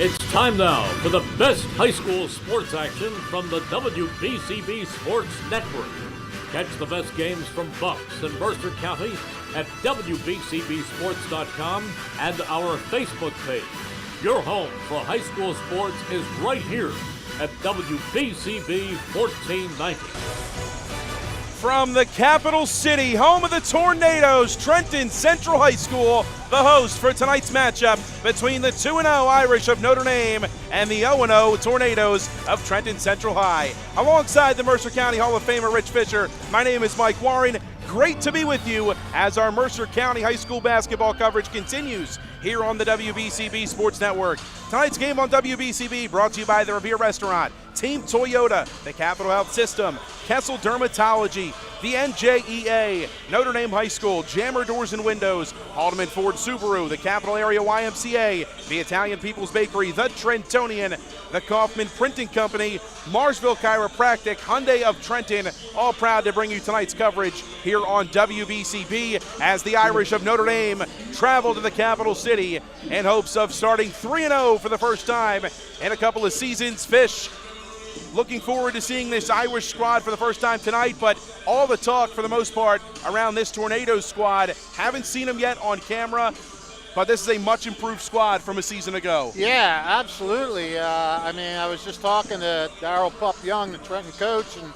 It's time now for the best high school sports action from the WBCB Sports Network. Catch the best games from Bucks and Mercer County at WBCBSports.com and our Facebook page. Your home for high school sports is right here at WBCB 1490. From the capital city, home of the Tornadoes, Trenton Central High School, the host for tonight's matchup between the 2-0 Irish of Notre Dame and the 0-0 Tornadoes of Trenton Central High. Alongside the Mercer County Hall of Famer Rich Fisher, my name is Mike Warren. Great to be with you as our Mercer County High School basketball coverage continues here on the WBCB Sports Network. Tonight's game on WBCB brought to you by the Revere Restaurant, Team Toyota, the Capital Health System, Kessel Dermatology, the NJEA, Notre Dame High School, Jammer Doors and Windows, Haldeman Ford Subaru, the Capital Area YMCA, the Italian People's Bakery, the Trentonian, the Kaufman Printing Company, Marsville Chiropractic, Hyundai of Trenton, all proud to bring you tonight's coverage here on WBCB as the Irish of Notre Dame travel to the capital city in hopes of starting 3-0 for the first time in a couple of seasons. Fish, looking forward to seeing this Irish squad for the first time tonight, but all the talk for the most part around this Tornadoes squad. Haven't seen them yet on camera, but this is a much improved squad from a season ago. Yeah, absolutely. I was just talking to Darryl Pup Young, the Trenton coach, and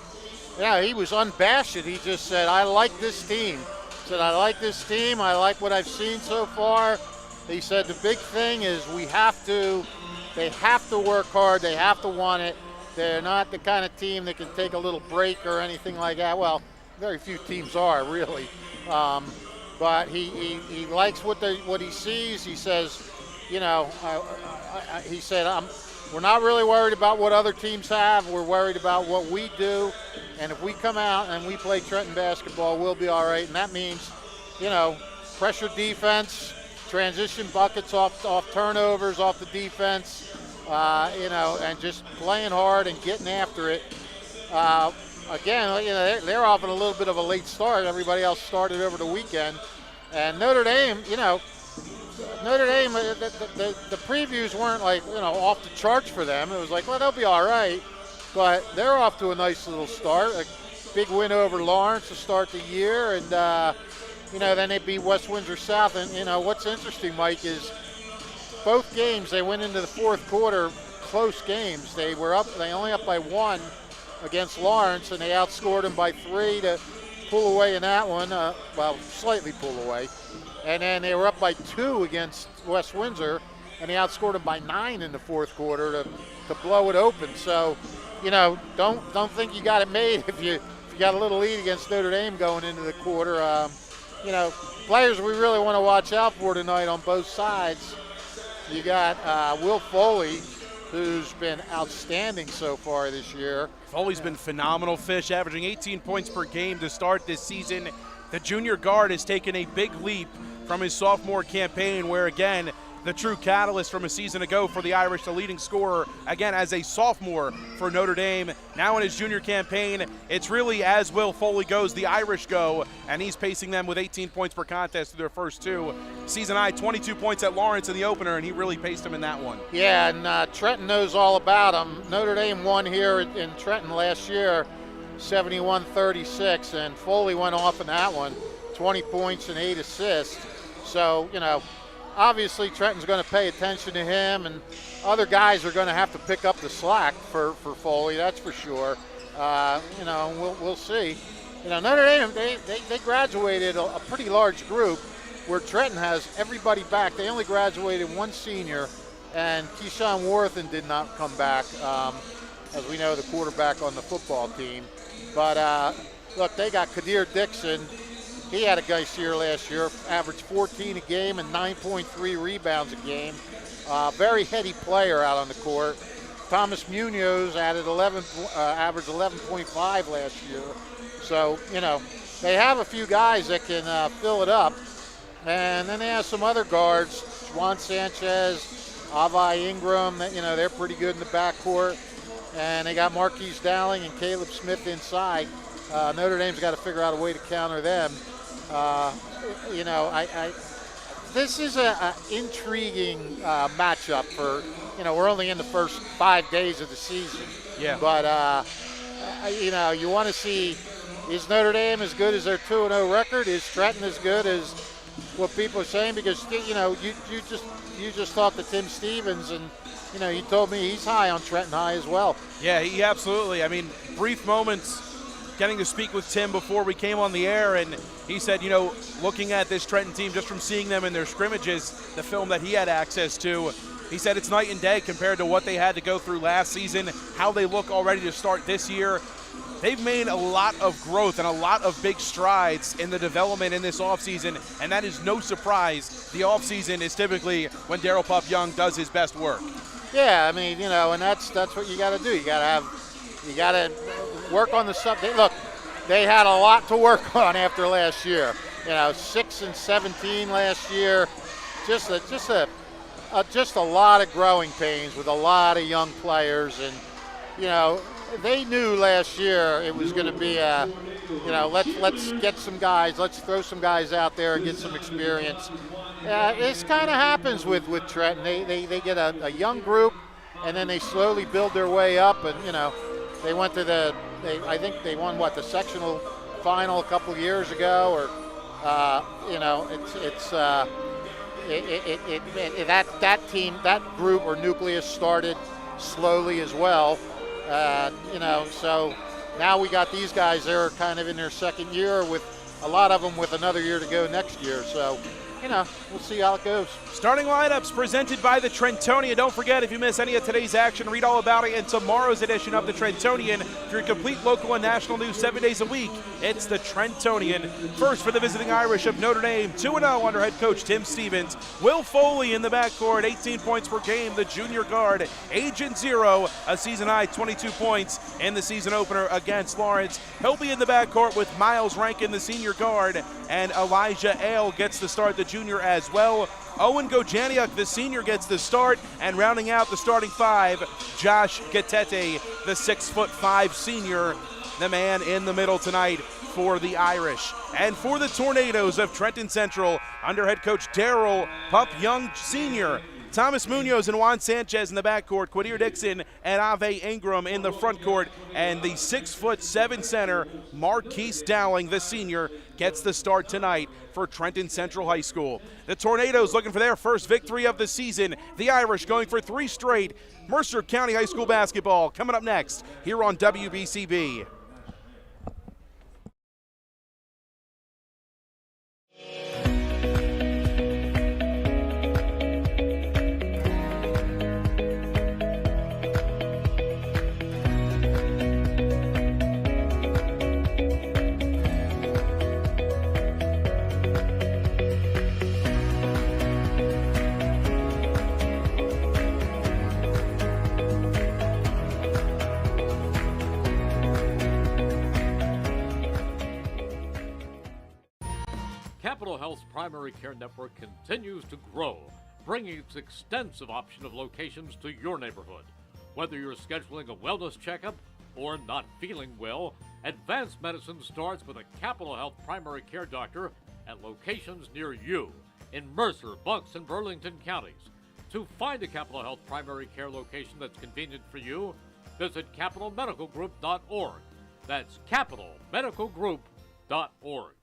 yeah, he was unabashed. He just said, I like this team. He said, I like this team. I like what I've seen so far. He said the big thing is they have to work hard. They have to want it. They're not the kind of team that can take a little break or anything like that. Well, very few teams are, really. But he likes what he sees. He says, he said, we're not really worried about what other teams have. We're worried about what we do. And if we come out and we play Trenton basketball, we'll be all right. And that means, pressure defense, transition buckets off turnovers, off the defense. And just playing hard and getting after it. They're off on a little bit of a late start. Everybody else started over the weekend. And Notre Dame, the previews weren't off the charts for them. It was like, well, they'll be all right. But they're off to a nice little start. A big win over Lawrence to start the year. And, then they beat West Windsor South. And, what's interesting, Mike, is both games, they went into the fourth quarter close games. They only up by 1 against Lawrence, and they outscored them by 3 to pull away in that one. Slightly pull away. And then they were up by 2 against West Windsor, and they outscored them by 9 in the fourth quarter to blow it open. So, don't think you got it made if you got a little lead against Notre Dame going into the quarter. Players we really want to watch out for tonight on both sides. You got Will Foley, who's been outstanding so far this year. Foley's been phenomenal, Fish, averaging 18 points per game to start this season. The junior guard has taken a big leap from his sophomore campaign where, again, the true catalyst from a season ago for the Irish, the leading scorer, again, as a sophomore for Notre Dame. Now in his junior campaign, it's really as Will Foley goes, the Irish go, and he's pacing them with 18 points per contest through their first 2. Season high, 22 points at Lawrence in the opener, and he really paced him in that one. Yeah, and Trenton knows all about him. Notre Dame won here in Trenton last year, 71-36, and Foley went off in that one, 20 points and 8 assists. So, obviously, Trenton's going to pay attention to him, and other guys are going to have to pick up the slack for Foley, that's for sure. We'll see. Notre Dame, they graduated a pretty large group where Trenton has everybody back. They only graduated 1 senior, and Keyshawn Worthen did not come back, as we know, the quarterback on the football team. But, look, they got Kadir Dixon. He had a nice year last year, averaged 14 a game and 9.3 rebounds a game. Very heady player out on the court. Thomas Munoz averaged 11.5 last year. So, they have a few guys that can fill it up. And then they have some other guards, Juan Sanchez, Avi Ingram, they're pretty good in the backcourt. And they got Marquise Dowling and Caleb Smith inside. Notre Dame's got to figure out a way to counter them. this is a intriguing matchup for, we're only in the first 5 days of the season. Yeah. But, you want to see, is Notre Dame as good as their 2-0 record? Is Trenton as good as what people are saying? Because, you just talked to Tim Stevens, and, he told me he's high on Trenton High as well. Yeah, he absolutely. I mean, brief moments getting to speak with Tim before we came on the air, and he said, looking at this Trenton team just from seeing them in their scrimmages, the film that he had access to, he said it's night and day compared to what they had to go through last season, how they look already to start this year. They've made a lot of growth and a lot of big strides in the development in this offseason, and that is no surprise. The offseason is typically when Daryl Pup Young does his best work. Yeah, I mean, and that's what you got to do. You got to work on the stuff. Look, they had a lot to work on after last year. 6-17 last year. Just a lot of growing pains with a lot of young players, and they knew last year it was going to be let's get some guys, let's throw some guys out there and get some experience. This kind of happens with Trenton. They get a young group, and then they slowly build their way up, and they went to I think they won the sectional final a couple of years ago, or that team, that group or nucleus started slowly as well. So now we got these guys. They're kind of in their second year, with a lot of them with another year to go next year. So, we'll see how it goes. Starting lineups presented by the Trentonian. Don't forget, if you miss any of today's action, read all about it in tomorrow's edition of the Trentonian. For your complete local and national news 7 days a week, it's the Trentonian. First for the visiting Irish of Notre Dame, 2-0 under head coach Tim Stevens. Will Foley in the backcourt, 18 points per game, the junior guard. Agent Zero, a season-high 22 points in the season opener against Lawrence. He'll be in the backcourt with Miles Rankin, the senior guard, and Elijah Ale gets the start, the junior as well. Owen Gojaniuk, the senior, gets the start, and rounding out the starting five, Josh Gatete, the 6'5" senior, the man in the middle tonight for the Irish. And for the Tornadoes of Trenton Central, under head coach Daryl Pup Young Sr., Thomas Munoz and Juan Sanchez in the backcourt, Quadir Dixon and Ave Ingram in the front court, and the 6'7" center, Marquise Dowling, the senior, gets the start tonight for Trenton Central High School. The Tornadoes looking for their first victory of the season. The Irish going for 3 straight. Mercer County High School basketball coming up next here on WBCB. Capital Health's primary care network continues to grow, bringing its extensive option of locations to your neighborhood. Whether you're scheduling a wellness checkup or not feeling well, advanced medicine starts with a Capital Health primary care doctor at locations near you in Mercer, Bucks, and Burlington counties. To find a Capital Health primary care location that's convenient for you, visit capitalmedicalgroup.org. That's capitalmedicalgroup.org.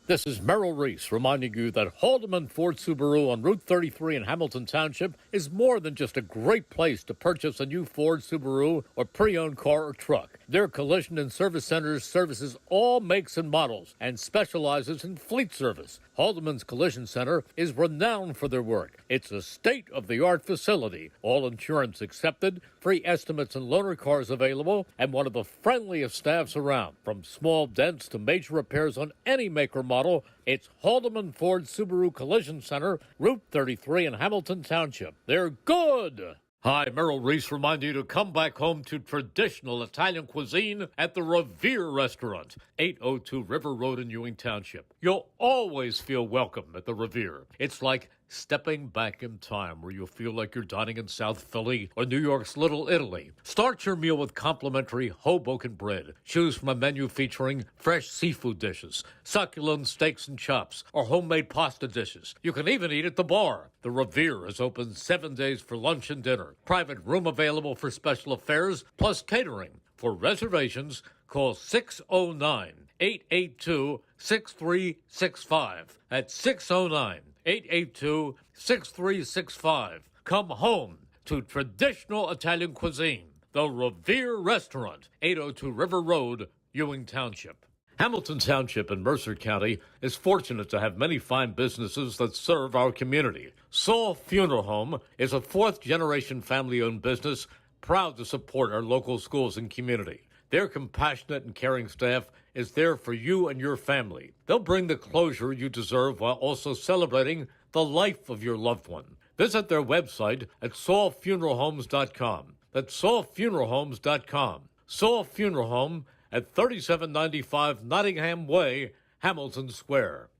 This is Merrill Reese reminding you that Haldeman Ford Subaru on Route 33 in Hamilton Township is more than just a great place to purchase a new Ford, Subaru, or pre-owned car or truck. Their collision and service centers services all makes and models and specializes in fleet service. Haldeman's Collision Center is renowned for their work. It's a state-of-the-art facility, all insurance accepted, free estimates and loaner cars available, and one of the friendliest staffs around. From small dents to major repairs on any make or model, it's Haldeman Ford Subaru Collision Center, Route 33 in Hamilton Township. They're good! Hi, Merrill Reese reminding you to come back home to traditional Italian cuisine at the Revere Restaurant, 802 River Road in Ewing Township. You'll always feel welcome at the Revere. It's like stepping back in time where you'll feel like you're dining in South Philly or New York's Little Italy. Start your meal with complimentary Hoboken bread. Choose from a menu featuring fresh seafood dishes, succulent steaks and chops, or homemade pasta dishes. You can even eat at the bar. The Revere is open 7 days for lunch and dinner. Private room available for special affairs, plus catering. For reservations, call 609-882-6365. That's 609-882-6365. Come home to traditional Italian cuisine. The Revere Restaurant, 802 River Road, Ewing Township. Hamilton Township in Mercer County is fortunate to have many fine businesses that serve our community. Saul Funeral Home is a fourth-generation family-owned business proud to support our local schools and community. Their compassionate and caring staff is there for you and your family. They'll bring the closure you deserve while also celebrating the life of your loved one. Visit their website at saulfuneralhomes.com. That's saulfuneralhomes.com. Saul Funeral Home at 3795 Nottingham Way, Hamilton Square.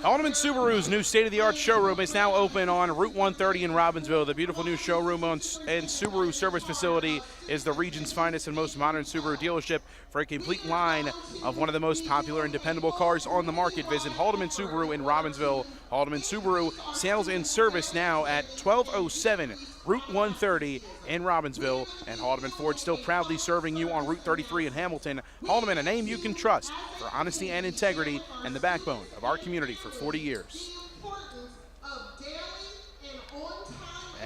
Haldeman Subaru's new state-of-the-art showroom is now open on Route 130 in Robbinsville. The beautiful new showroom and Subaru service facility is the region's finest and most modern Subaru dealership. For a complete line of one of the most popular and dependable cars on the market, visit Haldeman Subaru in Robbinsville. Haldeman Subaru, sales and service now at 1207 Route 130 in Robbinsville. And Haldeman Ford still proudly serving you on Route 33 in Hamilton. Haldeman, a name you can trust for honesty and integrity, and the backbone of our community for 40 years.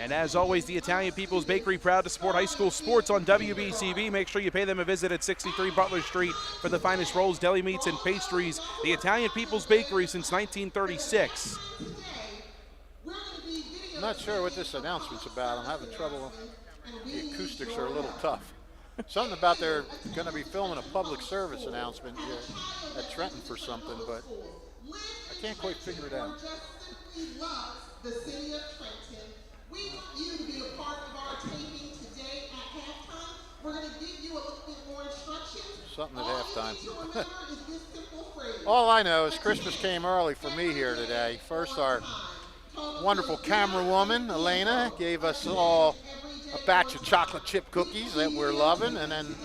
And as always, the Italian People's Bakery, proud to support high school sports on WBCB. Make sure you pay them a visit at 63 Butler Street for the finest rolls, deli meats, and pastries. The Italian People's Bakery since 1936. I'm not sure what this announcement's about. I'm having trouble. The acoustics are a little tough. Something about they're going to be filming a public service announcement here at Trenton for something, but I can't quite figure it out. The city of Trenton. We want you to be a part of our taping today at halftime. We're going to give you a little bit more instructions. Something at halftime. Is this simple phrase. All I know is Christmas came early for me here today. First, our wonderful camera woman, Elena, gave us all a batch of chocolate chip cookies that we're loving. And then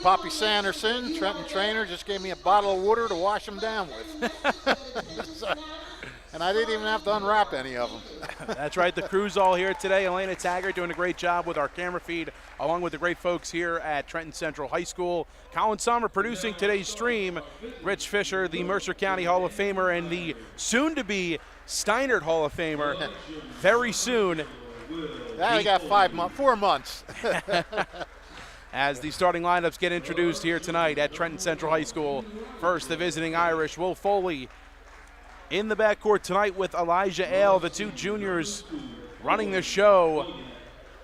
Poppy Sanderson, Trenton trainer, just gave me a bottle of water to wash them down with. And I didn't even have to unwrap any of them. That's right. The crew's all here today. Elena Taggart doing a great job with our camera feed, along with the great folks here at Trenton Central High School. Colin Sommer producing today's stream. Rich Fisher, the Mercer County Hall of Famer, and the soon-to-be Steinert Hall of Famer very soon. I got 4 months. As the starting lineups get introduced here tonight at Trenton Central High School. First, the visiting Irish, Will Foley, in the backcourt tonight with Elijah Ale, the two juniors running the show.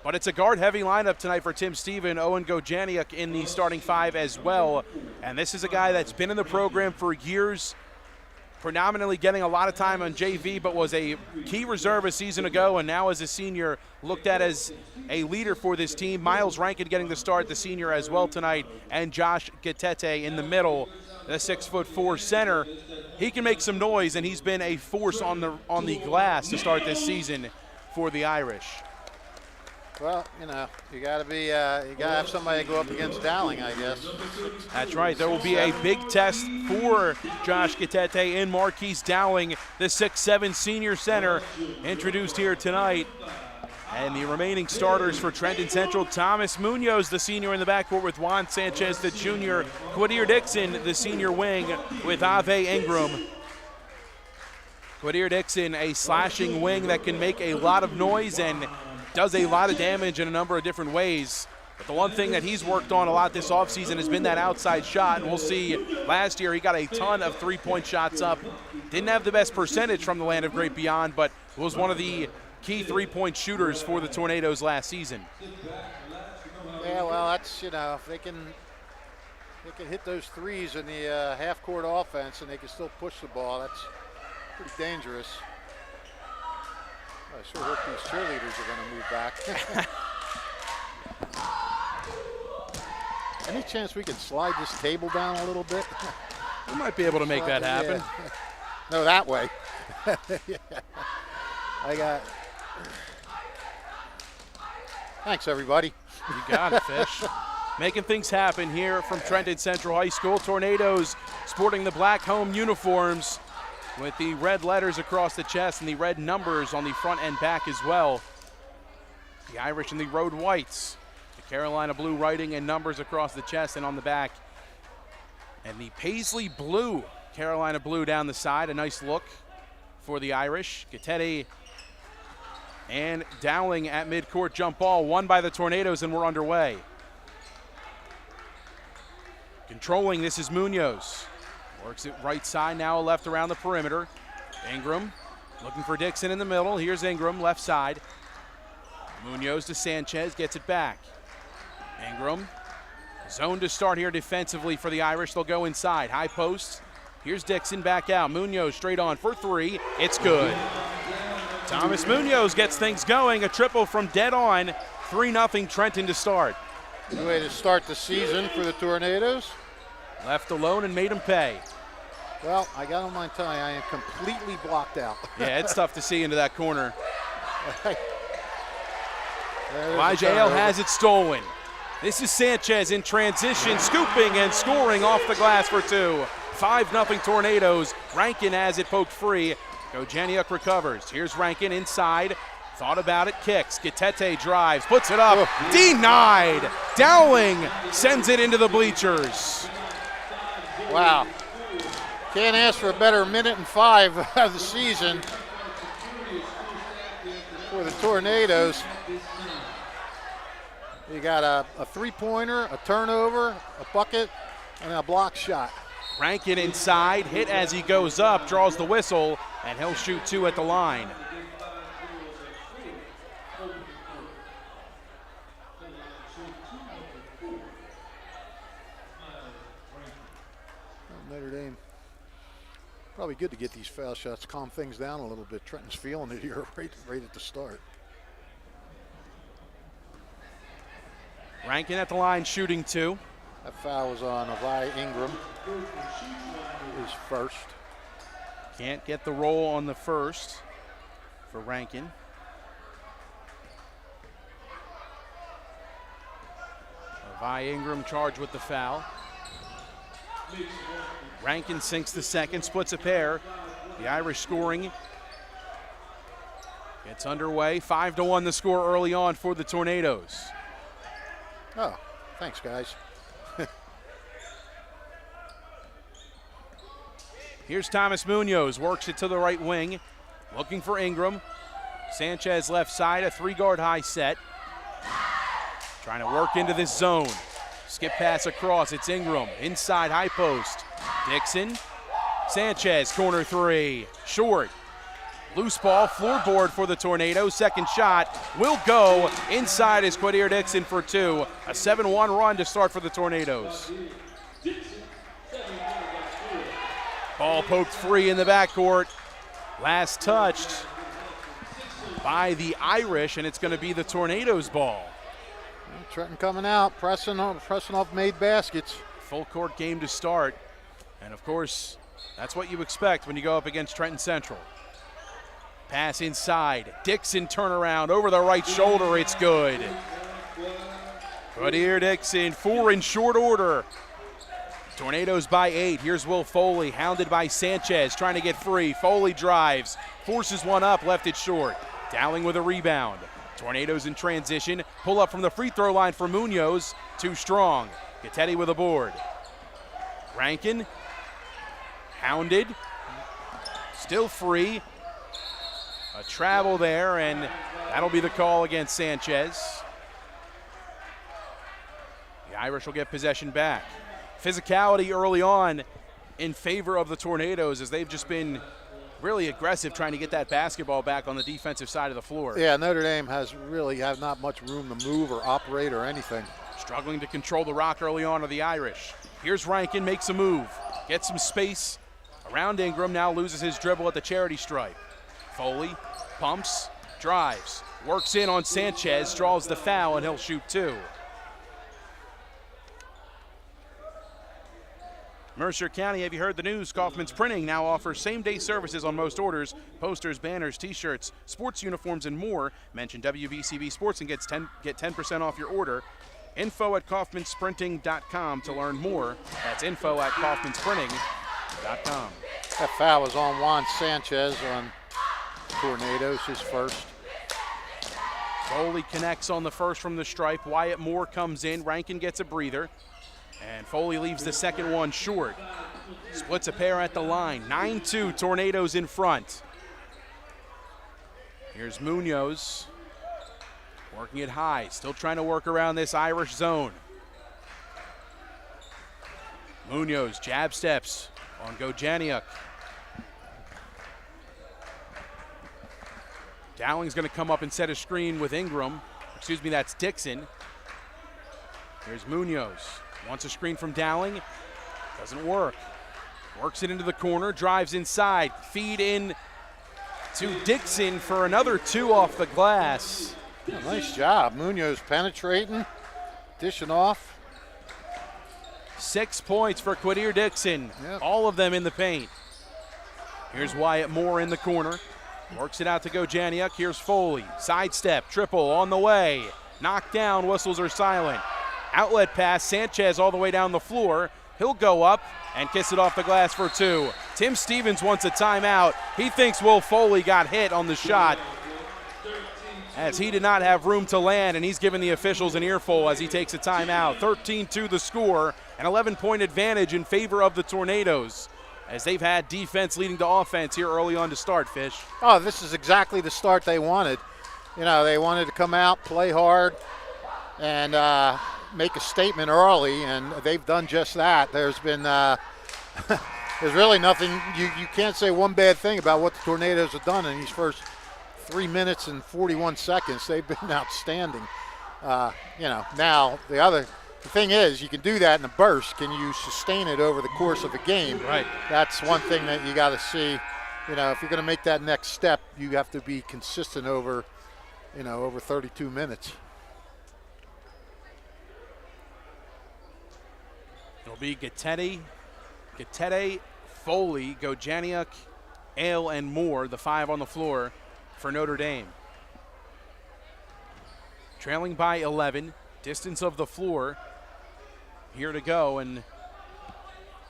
But it's a guard-heavy lineup tonight for Tim Steven, Owen Gojaniuk in the starting five as well. And this is a guy that's been in the program for years, predominantly getting a lot of time on JV, but was a key reserve a season ago, and now as a senior looked at as a leader for this team. Miles Rankin getting the start, the senior as well tonight, and Josh Gatete in the middle, the 6'4" center. He can make some noise, and he's been a force on the glass to start this season for the Irish. Well, you know, you got to have somebody go up against Dowling, I guess. That's right. There will be a big test for Josh Gatete in Marquise Dowling, the 6'7" senior center, introduced here tonight. And the remaining starters for Trenton Central, Thomas Munoz, the senior in the backcourt with Juan Sanchez, the junior. Quadir Dixon, the senior wing with Ave Ingram. Quadir Dixon, a slashing wing that can make a lot of noise and does a lot of damage in a number of different ways. But the one thing that he's worked on a lot this offseason has been that outside shot, and we'll see. Last year he got a ton of three-point shots up. Didn't have the best percentage from the land of Great Beyond, but was one of the key three-point shooters for the Tornadoes last season. Yeah, well, that's, you know, if they can hit those threes in the half-court offense and they can still push the ball, that's pretty dangerous. I sure hope these cheerleaders are going to move back. Any chance we can slide this table down a little bit? You might be able to make that happen. Yeah. No, that way. Yeah. I got. Thanks, everybody. You got it, Fish. Making things happen here from Trenton Central High School. Tornadoes sporting the black home uniforms with the red letters across the chest and the red numbers on the front and back as well. The Irish in the road whites. The Carolina blue writing and numbers across the chest and on the back. And the paisley blue, Carolina blue down the side. A nice look for the Irish. Gatetti and Dowling at midcourt jump ball, won by the Tornadoes, and we're underway. Controlling, this is Munoz. Works it right side, now a left around the perimeter. Ingram looking for Dixon in the middle. Here's Ingram, left side. Munoz to Sanchez, gets it back. Ingram, zone to start here defensively for the Irish. They'll go inside, high post. Here's Dixon back out. Munoz straight on for three. It's good. Thomas Munoz gets things going. A triple from dead on. 3-0 Trenton to start. Good way to start the season for the Tornadoes. Left alone and made him pay. Well, I got on my tie. I am completely blocked out. Yeah, it's tough to see into that corner. There's Elijah a Ale turnover. has it stolen. This is Sanchez in transition, scooping and scoring off the glass for two. 5-0 Tornadoes. Rankin has it poked free. Gojaniuk recovers. Here's Rankin inside. Thought about it, kicks. Gatetti drives, puts it up. Denied. Dowling sends it into the bleachers. Wow. Can't ask for a better minute and 5 of the season for the Tornadoes. You got a three-pointer, a turnover, a bucket, and a block shot. Rankin inside, hit as he goes up, draws the whistle, and he'll shoot two at the line. Notre Dame, probably good to get these foul shots, calm things down a little bit. Trenton's feeling it here right at the start. Rankin at the line shooting two. That foul was on Avi Ingram, his first. Can't get the roll on the first for Rankin. Avi Ingram charged with the foul. Rankin sinks the second, splits a pair. The Irish scoring. It's underway. 5-1 the score early on for the Tornadoes. Oh, thanks, guys. Here's Thomas Munoz, works it to the right wing, looking for Ingram. Sanchez left side, a three-guard high set. Trying to work into this zone. Skip pass across, it's Ingram, inside high post. Dixon, Sanchez, corner three, short. Loose ball, floorboard for the Tornadoes. Second shot will go inside is Quadir Dixon for two. A 7-1 run to start for the Tornadoes. Ball poked free in the backcourt. Last touched by the Irish, and it's going to be the Tornadoes' ball. Trenton coming out, pressing off made baskets. Full court game to start. And of course, that's what you expect when you go up against Trenton Central. Pass inside. Dixon turnaround over the right shoulder. It's good. Quadir Dixon, 4 in short order. Tornadoes by 8. Here's Will Foley, hounded by Sanchez, trying to get free. Foley drives, forces one up, left it short. Dowling with a rebound. Tornadoes in transition. Pull up from the free throw line for Munoz. Too strong. Gatetti with a board. Rankin, hounded. Still free. A travel there, and that'll be the call against Sanchez. The Irish will get possession back. Physicality early on in favor of the Tornadoes as they've just been really aggressive trying to get that basketball back on the defensive side of the floor. Yeah, Notre Dame have not much room to move or operate or anything. Struggling to control the rock early on are the Irish. Here's Rankin, makes a move, gets some space around Ingram, now loses his dribble at the charity stripe. Foley pumps, drives, works in on Sanchez, draws the foul, and he'll shoot two. Mercer County, have you heard the news? Kaufman's Printing now offers same-day services on most orders, posters, banners, t-shirts, sports uniforms, and more. Mention WVCB Sports and get 10% off your order. Info@kaufmansprinting.com to learn more. That's info@kaufmansprinting.com. That foul was on Juan Sanchez on Tornadoes, his first. Foley connects on the first from the stripe. Wyatt Moore comes in. Rankin gets a breather. And Foley leaves the second one short. Splits a pair at the line. 9-2, Tornadoes in front. Here's Munoz. Working it high. Still trying to work around this Irish zone. Munoz, jab steps on Gojaniuk. Dowling's going to come up and set a screen with Ingram. Excuse me, that's Dixon. Here's Munoz. Wants a screen from Dowling. Doesn't work. Works it into the corner, drives inside. Feed in to Dixon for another 2 off the glass. Yeah, nice job. Munoz penetrating, dishing off. 6 points for Quadir Dixon. Yep. All of them in the paint. Here's Wyatt Moore in the corner. Works it out to Gojaniuk. Here's Foley. Sidestep, triple on the way. Knocked down, whistles are silent. Outlet pass, Sanchez all the way down the floor. He'll go up and kiss it off the glass for 2. Tim Stevens wants a timeout. He thinks Will Foley got hit on the shot, as he did not have room to land, and he's giving the officials an earful as he takes a timeout. 13-2 the score, an 11-point advantage in favor of the Tornadoes, as they've had defense leading to offense here early on to start, Fish. Oh, this is exactly the start they wanted. You know, they wanted to come out, play hard, and make a statement early, and they've done just that. There's been there's really nothing, you can't say one bad thing about what the Tornadoes have done in these first 3 minutes and 41 seconds. They've been outstanding. You know, now the thing is, you can do that in a burst. Can you sustain it over the course of a game? Right. That's one thing that you got to see. You know, if you're going to make that next step, you have to be consistent over, you know, over 32 minutes. It'll be Gatete, Foley, Gojaniuk, Ale, and Moore, the 5 on the floor for Notre Dame. Trailing by 11, distance of the floor here to go, and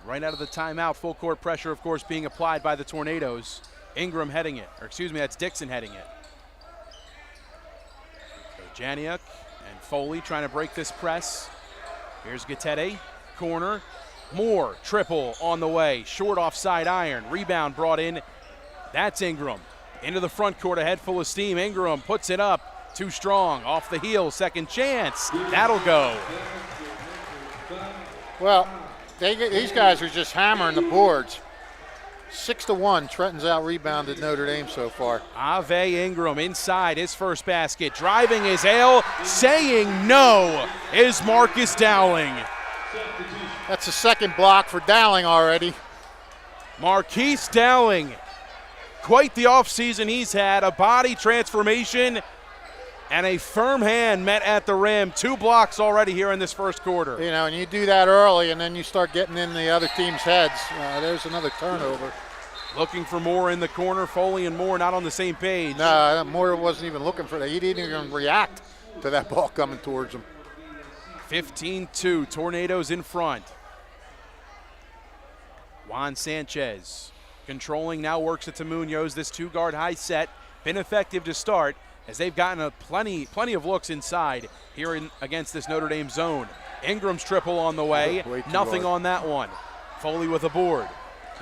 right out of the timeout, full court pressure, of course, being applied by the Tornadoes. Ingram heading it, or excuse me, that's Dixon heading it. Gojaniuk and Foley trying to break this press. Here's Gatete. Corner, Moore, triple on the way, short offside iron, rebound brought in, that's Ingram. Into the front court, a head full of steam, Ingram puts it up, too strong, off the heel, second chance, that'll go. Well, these guys are just hammering the boards. 6-1, Trenton's out-rebounded Notre Dame so far. Ave Ingram inside his first basket, driving is Ale, saying no is Marcus Dowling. That's the second block for Dowling already. Marquise Dowling, quite the offseason he's had, a body transformation and a firm hand met at the rim. 2 blocks already here in this first quarter. You know, and you do that early and then you start getting in the other team's heads. There's another turnover. Looking for Moore in the corner. Foley and Moore not on the same page. No, Moore wasn't even looking for that. He didn't even react to that ball coming towards him. 15-2, Tornadoes in front. Juan Sanchez controlling, now works it to Munoz. This 2-guard high set, been effective to start as they've gotten plenty of looks inside here against this Notre Dame zone. Ingram's triple on the way, nothing on that one. Foley with a board.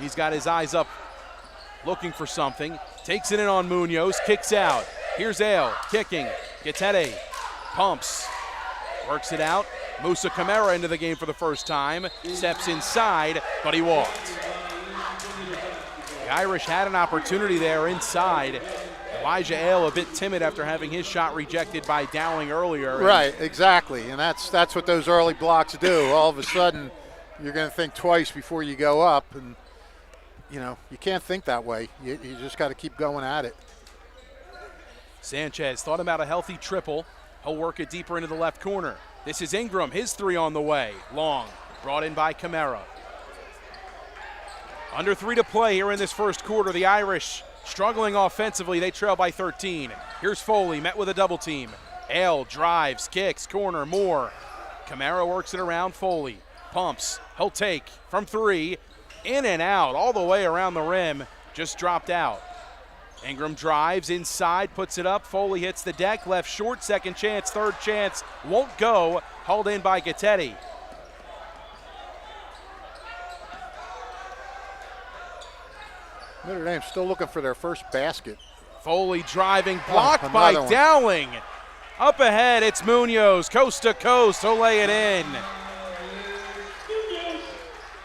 He's got his eyes up looking for something. Takes it in on Munoz, kicks out. Here's Ale, kicking. Gatete pumps. Works it out. Musa Camara into the game for the first time. Steps inside, but he walked. The Irish had an opportunity there inside. Elijah Ale a bit timid after having his shot rejected by Dowling earlier. Right, exactly. And that's what those early blocks do. All of a sudden, you're going to think twice before you go up. And, you know, you can't think that way. You just got to keep going at it. Sanchez thought about a healthy triple. He'll work it deeper into the left corner. This is Ingram, his 3 on the way. Long, brought in by Camara. Under 3 to play here in this first quarter. The Irish struggling offensively. They trail by 13. Here's Foley, met with a double team. Ale drives, kicks, corner, Moore. Camara works it around Foley. Pumps, he'll take from 3. In and out, all the way around the rim. Just dropped out. Ingram drives inside, puts it up. Foley hits the deck, left short, second chance, third chance. Won't go, hauled in by Gattetti. Notre Dame still looking for their first basket. Foley driving, blocked by one. Dowling. Up ahead, it's Munoz, coast to coast, he'll lay it in.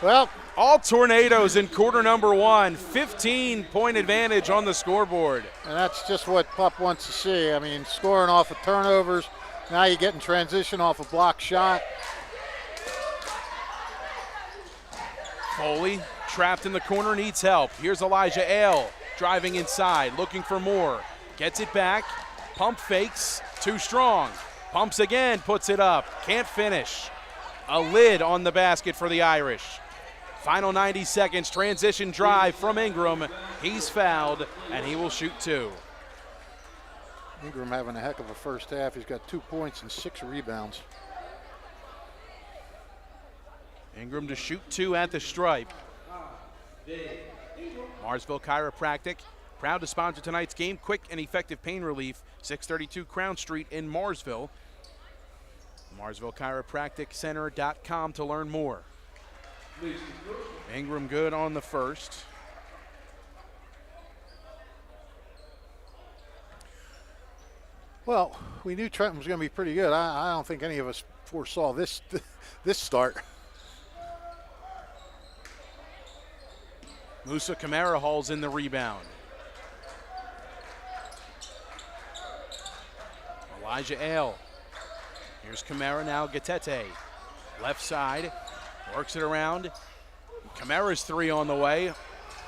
Well, all tornadoes in quarter number 1, 15-point advantage on the scoreboard. and that's just what Pup wants to see. I mean, scoring off of turnovers. Now you get in transition off a block shot. Foley trapped in the corner, needs help. Here's Elijah Ale driving inside, looking for more. Gets it back, pump fakes, too strong. Pumps again, puts it up, can't finish. A lid on the basket for the Irish. Final 90 seconds, transition drive from Ingram. He's fouled, and he will shoot 2. Ingram having a heck of a first half. He's got 2 points and 6 rebounds. Ingram to shoot 2 at the stripe. Marsville Chiropractic, proud to sponsor tonight's game. Quick and effective pain relief, 632 Crown Street in Marsville. MarsvilleChiropracticCenter.com to learn more. Ingram good on the first. Well, we knew Trenton was going to be pretty good. I don't think any of us foresaw this start. Musa Camara hauls in the rebound. Elijah Ale. Here's Camara now, Gatete. Left side, works it around. Camara's 3 on the way.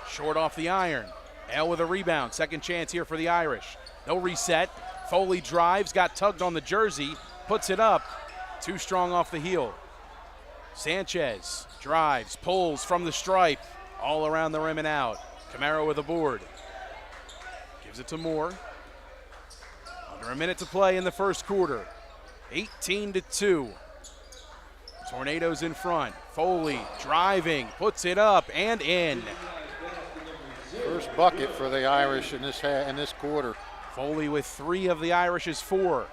Short off the iron. Ale with a rebound. Second chance here for the Irish. No reset. Foley drives, got tugged on the jersey, puts it up. Too strong off the heel. Sanchez drives, pulls from the stripe. All around the rim and out. Camara with a board. Gives it to Moore. Under a minute to play in the first quarter. 18-2. Tornadoes in front. Foley driving, puts it up and in. First bucket for the Irish in this quarter. Foley with 3 of the Irish's 4.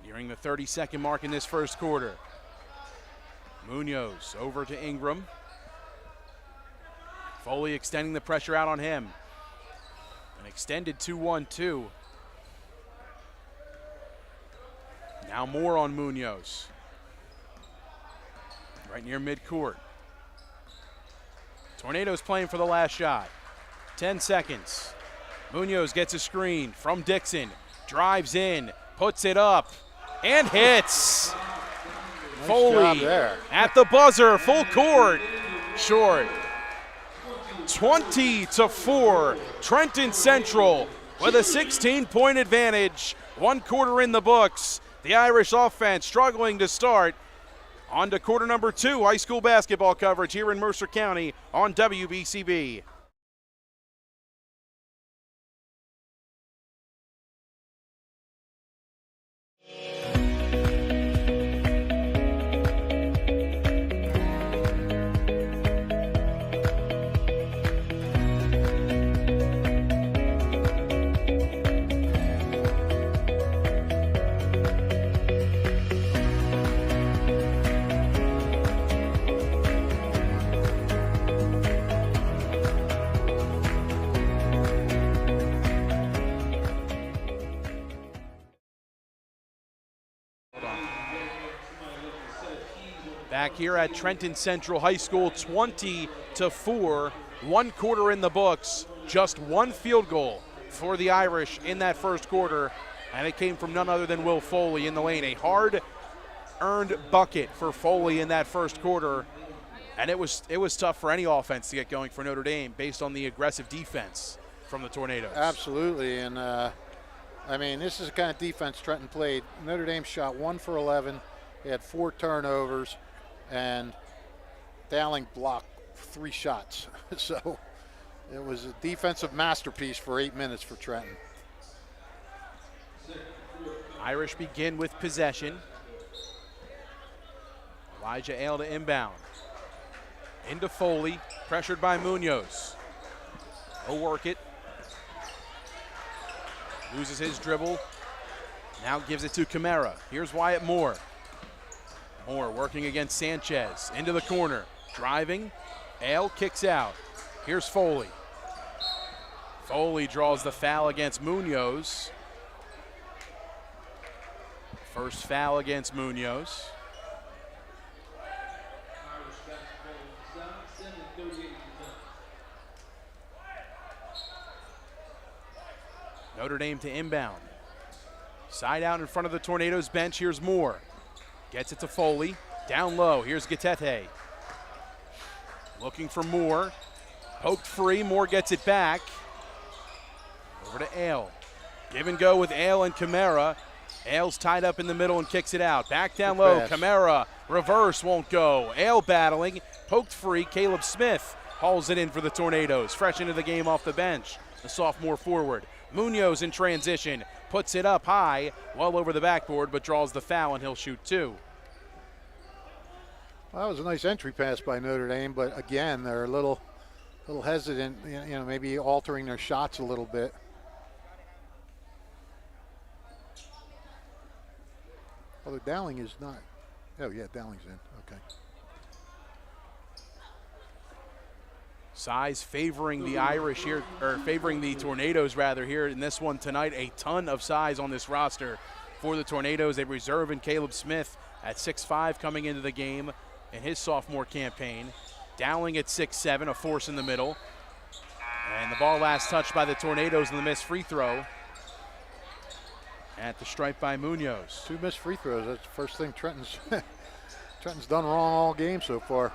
Nearing the 30-second mark in this first quarter. Munoz over to Ingram. Foley extending the pressure out on him. An extended 2-1-2. Now Moore on Munoz. Right near midcourt. Tornadoes playing for the last shot. 10 seconds. Munoz gets a screen from Dixon. Drives in, puts it up, and hits. Nice Foley job there. at the buzzer, full court. Short. 20-4. Trenton Central with a 16-point advantage. 1 quarter in the books. The Irish offense struggling to start. On to quarter number 2, high school basketball coverage here in Mercer County on WBCB. Back here at Trenton Central High School, 20-4, 1 quarter in the books, just 1 field goal for the Irish in that first quarter, and it came from none other than Will Foley in the lane. A hard-earned bucket for Foley in that first quarter, and it was tough for any offense to get going for Notre Dame based on the aggressive defense from the Tornadoes. Absolutely, and I mean, this is the kind of defense Trenton played. Notre Dame shot 1 for 11. They had 4 turnovers. And Dowling blocked 3 shots. So it was a defensive masterpiece for 8 minutes for Trenton. Irish begin with possession. Elijah Ale to inbound. Into Foley, pressured by Munoz. He'll work it. Loses his dribble. Now gives it to Camara. Here's Wyatt Moore. Moore working against Sanchez. Into the corner. Driving. Ale kicks out. Here's Foley. Foley draws the foul against Munoz. First foul against Munoz. Notre Dame to inbound. Side out in front of the Tornadoes bench. Here's Moore. Gets it to Foley. Down low. Here's Gatete. Looking for Moore. Poked free. Moore gets it back. Over to Ale. Give and go with Ale and Camara. Ale's tied up in the middle and kicks it out. Back down low. Camara. Reverse won't go. Ale battling. Poked free. Caleb Smith hauls it in for the Tornadoes. Fresh into the game off the bench. The sophomore forward. Munoz in transition. Puts it up high. Well over the backboard, but draws the foul, and he'll shoot 2. Well, that was a nice entry pass by Notre Dame, but again, they're a little hesitant, maybe altering their shots a little bit. Although Dowling is not. Oh, yeah, Dowling's in. Okay. Size favoring the Irish here, or favoring the Tornadoes rather here in this one tonight. A ton of size on this roster for the Tornadoes. They reserve in Caleb Smith at 6'5" coming into the game in his sophomore campaign. Dowling at 6'7", a force in the middle. And the ball last touched by the Tornadoes in the missed free throw. At the stripe by Munoz. 2 missed free throws. That's the first thing Trenton's done wrong all game so far.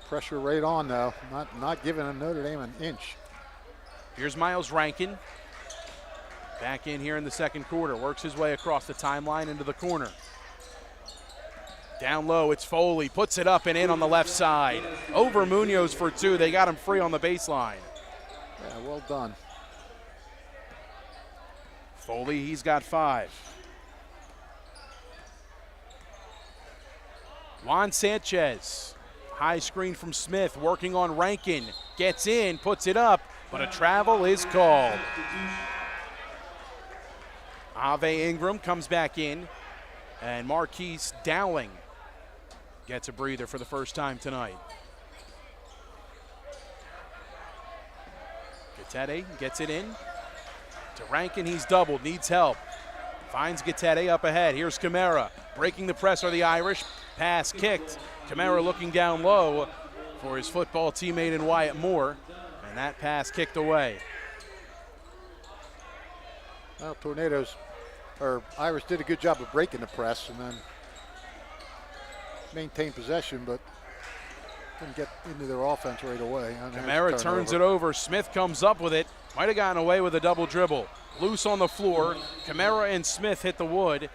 Pressure right on though. Not giving Notre Dame an inch. Here's Miles Rankin. Back in here in the second quarter. Works his way across the timeline into the corner. Down low, it's Foley. Puts it up and in on the left side. Over Munoz for 2. They got him free on the baseline. Yeah, well done. Foley, he's got 5. Juan Sanchez. High screen from Smith, working on Rankin. Gets in, puts it up, but a travel is called. Ave Ingram comes back in, and Marquise Dowling gets a breather for the first time tonight. Gatete gets it in. To Rankin, he's doubled, needs help. Finds Gatete up ahead. Here's Camara. Breaking the press are the Irish. Pass kicked. Camara looking down low for his football teammate in Wyatt Moore. And that pass kicked away. Well, Irish did a good job of breaking the press and then maintained possession, but didn't get into their offense right away. Camara turns it over. Smith comes up with it. Might have gotten away with a double dribble. Loose on the floor. Camara and Smith hit the wood.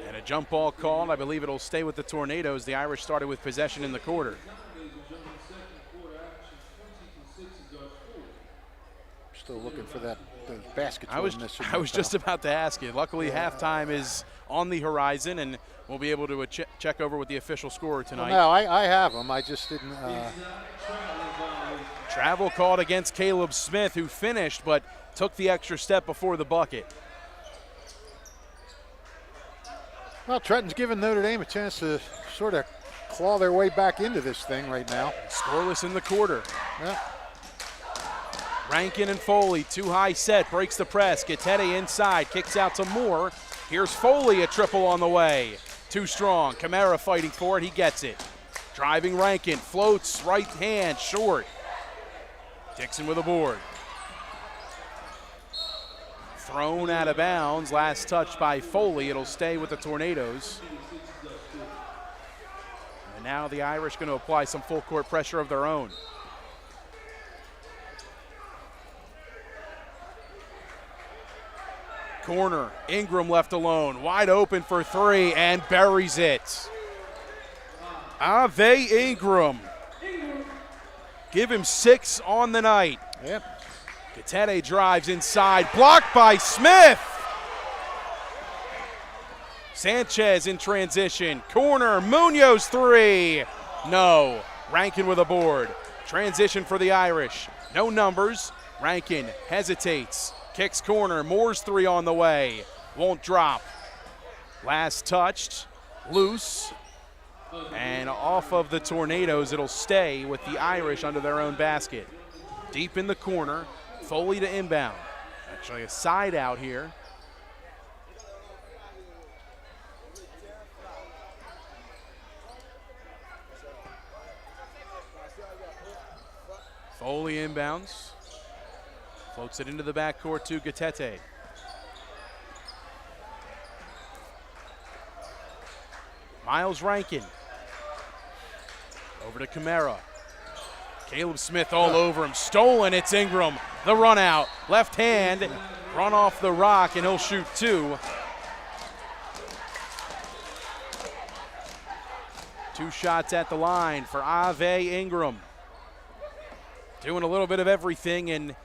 And a jump ball called. I believe it'll stay with the Tornadoes. The Irish started with possession in the quarter. Still looking for those baskets. I was just about to ask you. Luckily, halftime is on the horizon, and we'll be able to check over with the official scorer tonight. Well, no, I have them. I just didn't. Travel called against Caleb Smith, who finished but took the extra step before the bucket. Well, Trenton's giving Notre Dame a chance to sort of claw their way back into this thing right now. Scoreless in the quarter. Yeah. Rankin and Foley, too high set, breaks the press. Gatete inside, kicks out to Moore. Here's Foley, a triple on the way. Too strong. Camara fighting for it, he gets it. Driving Rankin, floats, right hand, short. Dixon with a board. Thrown out of bounds, last touch by Foley. It'll stay with the Tornadoes. And now the Irish going to apply some full court pressure of their own. Corner, Ingram left alone, wide open for 3 and buries it. Ave Ingram. Give him 6 on the night. Yep. Gatete drives inside, blocked by Smith. Sanchez in transition, corner, Munoz 3. No, Rankin with a board. Transition for the Irish, no numbers. Rankin hesitates, kicks corner, Moore's 3 on the way. Won't drop. Last touched, loose. And off of the Tornadoes, it'll stay with the Irish under their own basket. Deep in the corner, Foley to inbound. Actually a side out here. Foley inbounds. Floats it into the backcourt to Gatete. Miles Rankin. Over to Camara. Caleb Smith all over him. Stolen, it's Ingram. The run out. Left hand. Run off the rock, and he'll shoot 2. 2 shots at the line for Ave Ingram. Doing a little bit of everything, and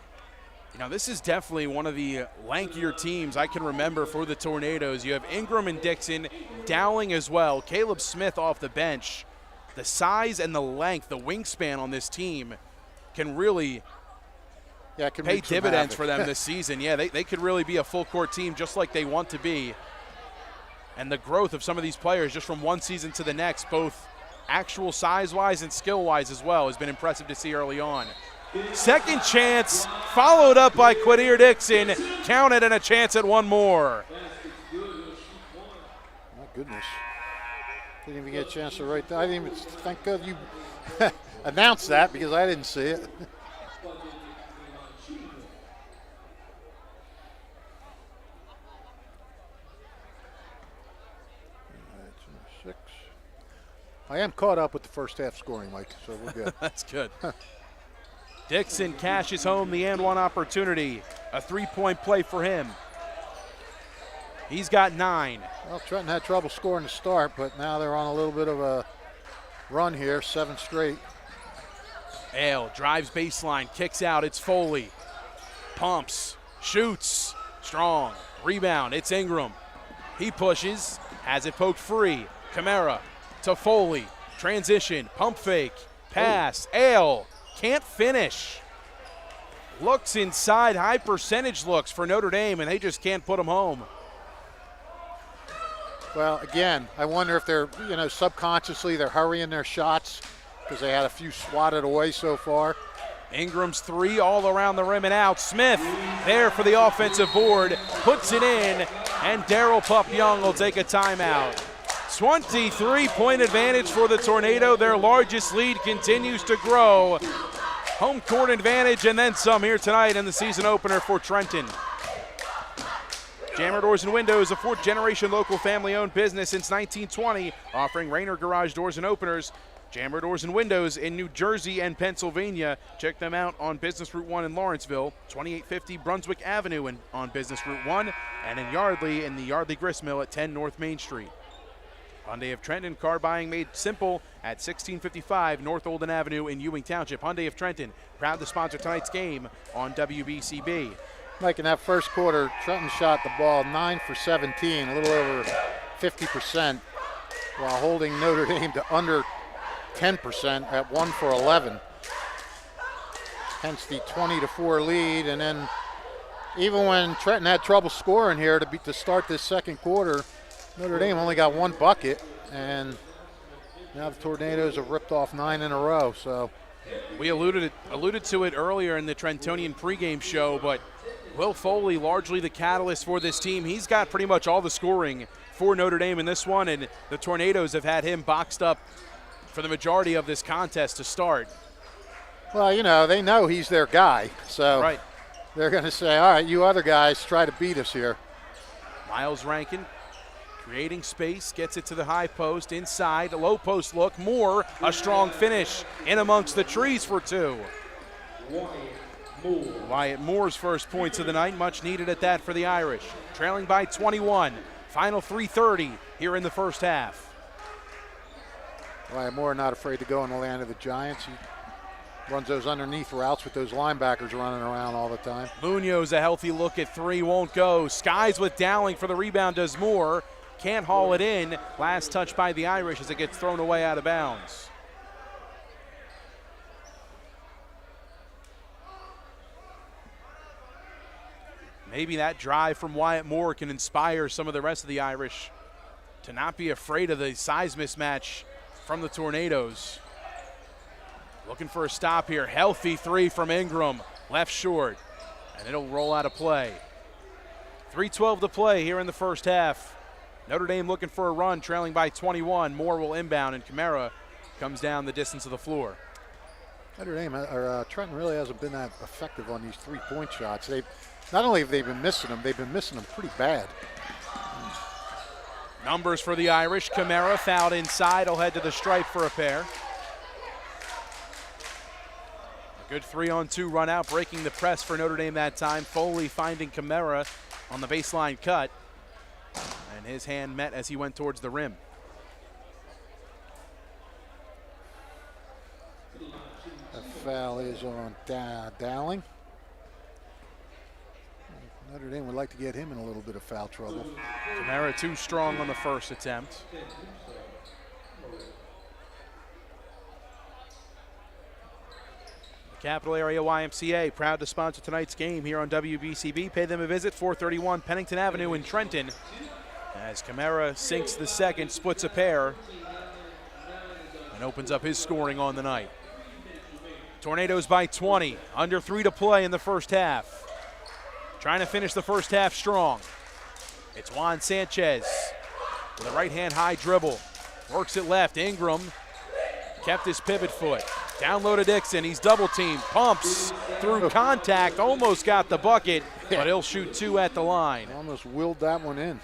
this is definitely one of the lankier teams I can remember for the Tornadoes. You have Ingram and Dixon, Dowling as well. Caleb Smith off the bench. The size and the length, the wingspan on this team can really pay dividends for them this season. Yeah, they could really be a full-court team just like they want to be. And the growth of some of these players just from one season to the next, both actual size-wise and skill-wise as well, has been impressive to see early on. Second chance, followed up by Quadir Dixon. Counted, and a chance at one more. My goodness. Didn't even get a chance to write that. I didn't even, thank God you announced that because I didn't see it. Six. I am caught up with the first half scoring, Mike, so we're good. That's good. Dixon cashes home the and one opportunity. A 3-point play for him. He's got 9. Well, Trenton had trouble scoring to start, but now they're on a little bit of a run here, 7 straight. Ale drives baseline, kicks out, it's Foley. Pumps, shoots, strong. Rebound, it's Ingram. He pushes, has it poked free. Camara to Foley, transition, pump fake, pass, Ale. Can't finish. Looks inside, high percentage looks for Notre Dame, and they just can't put them home. Well, again, I wonder if they're, subconsciously they're hurrying their shots because they had a few swatted away so far. Ingram's 3 all around the rim and out. Smith there for the offensive board, puts it in, and Darryl Pup Young will take a timeout. 23-point advantage for the Tornado. Their largest lead continues to grow. Home court advantage and then some here tonight in the season opener for Trenton. Jammer Doors and Windows, a 4th-generation local family-owned business since 1920, offering Rainer garage doors and openers. Jammer Doors and Windows in New Jersey and Pennsylvania. Check them out on Business Route 1 in Lawrenceville, 2850 Brunswick Avenue on Business Route 1, and in Yardley in the Yardley Grist Mill at 10 North Main Street. Hyundai of Trenton, car buying made simple at 1655 North Olden Avenue in Ewing Township. Hyundai of Trenton, proud to sponsor tonight's game on WBCB. Mike, in that first quarter, Trenton shot the ball 9 for 17, a little over 50%, while holding Notre Dame to under 10% at 1 for 11. Hence the 20-4 lead, and then even when Trenton had trouble scoring here to start this second quarter, Notre Dame only got 1 bucket, and now the Tornadoes have ripped off 9 in a row. So we alluded to it earlier in the Trentonian pregame show, but Will Foley largely the catalyst for this team. He's got pretty much all the scoring for Notre Dame in this one, and the Tornadoes have had him boxed up for the majority of this contest to start. Well, they know he's their guy, so right. They're going to say, all right, you other guys try to beat us here. Miles Rankin creating space, gets it to the high post, inside, a low post look, Moore, a strong finish in amongst the trees for 2. Wyatt Moore's first points of the night, much needed at that for the Irish. Trailing by 21, final 3:30 here in the first half. Why Moore not afraid to go in the land of the Giants. He runs those underneath routes with those linebackers running around all the time. Munoz, a healthy look at three, won't go. Skies with Dowling for the rebound, does Moore. Can't haul it in. Last touch by the Irish as it gets thrown away out of bounds. Maybe that drive from Wyatt Moore can inspire some of the rest of the Irish to not be afraid of the size mismatch from the Tornadoes. Looking for a stop here. Healthy three from Ingram. Left short. And it'll roll out of play. 3:12 to play here in the first half. Notre Dame looking for a run, trailing by 21. Moore will inbound, and Kamara comes down the distance of the floor. Notre Dame, Trenton really hasn't been that effective on these three-point shots. Not only have they been missing them, they've been missing them pretty bad. Numbers for the Irish. Kamara fouled inside. He'll head to the stripe for a pair. A good 3-on-2 run out, breaking the press for Notre Dame that time. Foley finding Kamara on the baseline cut. And his hand met as he went towards the rim. The foul is on Dowling. Notre Dame would like to get him in a little bit of foul trouble. Kamara too strong on the first attempt. The Capital Area YMCA proud to sponsor tonight's game here on WBCB. Pay them a visit, 431 Pennington Avenue in Trenton. As Kamara sinks the second, splits a pair, and opens up his scoring on the night. Tornadoes by 20, under 3 to play in the first half. Trying to finish the first half strong. It's Juan Sanchez with a right-hand high dribble. Works it left. Ingram kept his pivot foot. Down low to Dixon. He's double-teamed. Pumps through contact. Almost got the bucket, but he'll shoot two at the line. Almost willed that one in.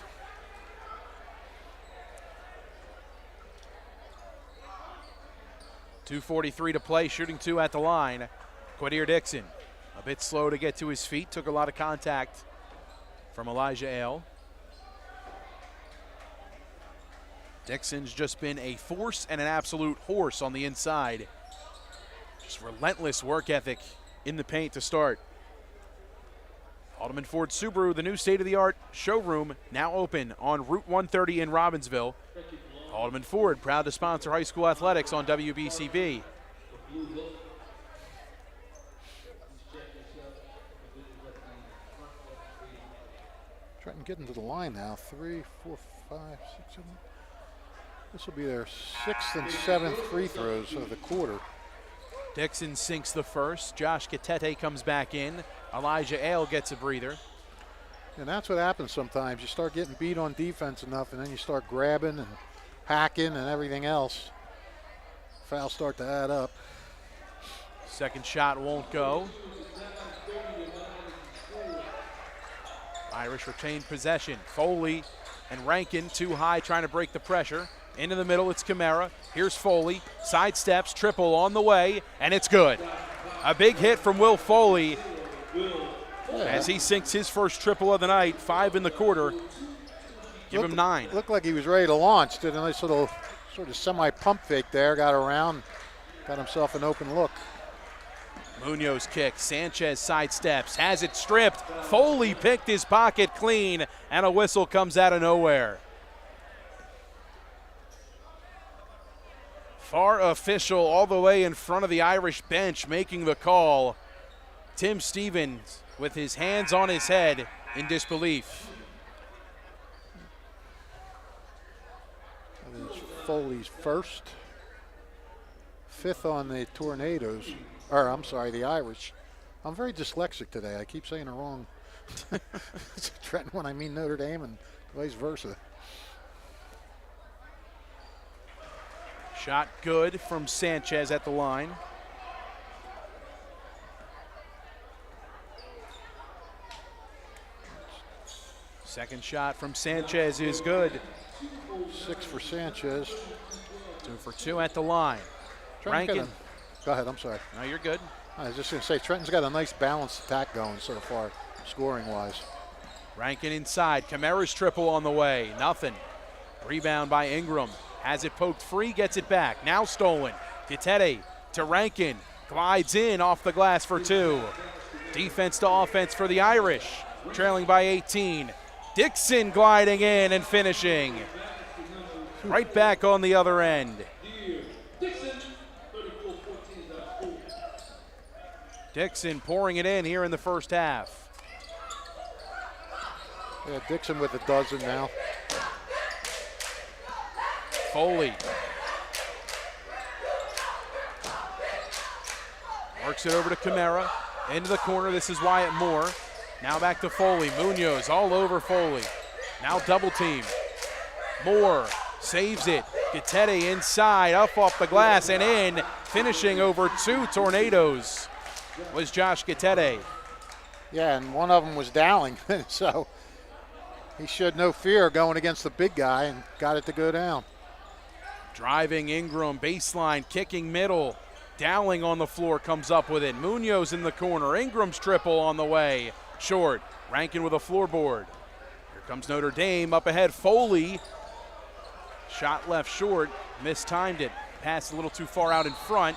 .243 to play. Shooting two at the line. Quadir Dixon. A bit slow to get to his feet. Took a lot of contact from Elijah Ale. Dixon's just been a force and an absolute horse on the inside. Just relentless work ethic in the paint to start. Haldeman Ford Subaru, the new state-of-the-art showroom, now open on Route 130 in Robbinsville. Haldeman Ford, proud to sponsor high school athletics on WBCB. Trenton getting to the line now. 3, 4, 5, 6, 7. This will be their 6th and 7th free throws of the quarter. Dixon sinks the first. Josh Gatete comes back in. Elijah Ale gets a breather. And that's what happens sometimes. You start getting beat on defense enough, and then you start grabbing and hacking and everything else. Fouls start to add up. Second shot won't go. Irish retained possession. Foley and Rankin too high, trying to break the pressure. Into the middle, it's Kamara. Here's Foley. Sidesteps, triple on the way, and it's good. A big hit from Will Foley as he sinks his first triple of the night. 5 in the quarter. Give him 9. Looked like he was ready to launch. Did a nice little sort of semi-pump fake there. Got around, got himself an open look. Munoz kick. Sanchez sidesteps, has it stripped. Foley picked his pocket clean, and a whistle comes out of nowhere. Far official all the way in front of the Irish bench making the call. Tim Stevens with his hands on his head in disbelief. That is Foley's first. 5th on the Tornadoes. Or, I'm sorry, the Irish. I'm very dyslexic today. I keep saying it wrong. Trenton when I mean Notre Dame and vice versa. Shot good from Sanchez at the line. Second shot from Sanchez is good. 6 for Sanchez. 2 for 2 at the line. Rankin. Go ahead, I'm sorry. No, you're good. I was just going to say, Trenton's got a nice balanced attack going so far, scoring-wise. Rankin inside. Kamara's triple on the way. Nothing. Rebound by Ingram. Has it poked free, gets it back. Now stolen. Gitete to Rankin. Glides in off the glass for 2. Defense to offense for the Irish. Trailing by 18. Dixon gliding in and finishing. Right back on the other end. Dixon pouring it in here in the first half. Yeah, Dixon with a dozen now. Foley. Works it over to Camara. Into the corner, this is Wyatt Moore. Now back to Foley. Munoz all over Foley. Now double team. Moore saves it. Gitete inside, up off the glass and in. Finishing over 2 Tornadoes was Josh Gitete. Yeah, and one of them was Dowling, so he showed no fear going against the big guy and got it to go down. Driving Ingram, baseline, kicking middle. Dowling on the floor comes up with it. Munoz in the corner. Ingram's triple on the way. Short. Rankin with a floorboard. Here comes Notre Dame. Up ahead, Foley. Shot left short. Mistimed it. Passed a little too far out in front.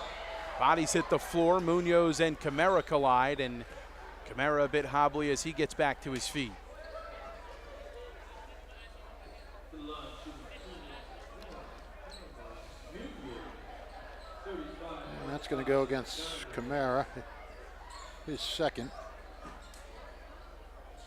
Bodies hit the floor. Munoz and Camara collide, and Camara a bit hobbly as he gets back to his feet. And that's going to go against Camara, his second.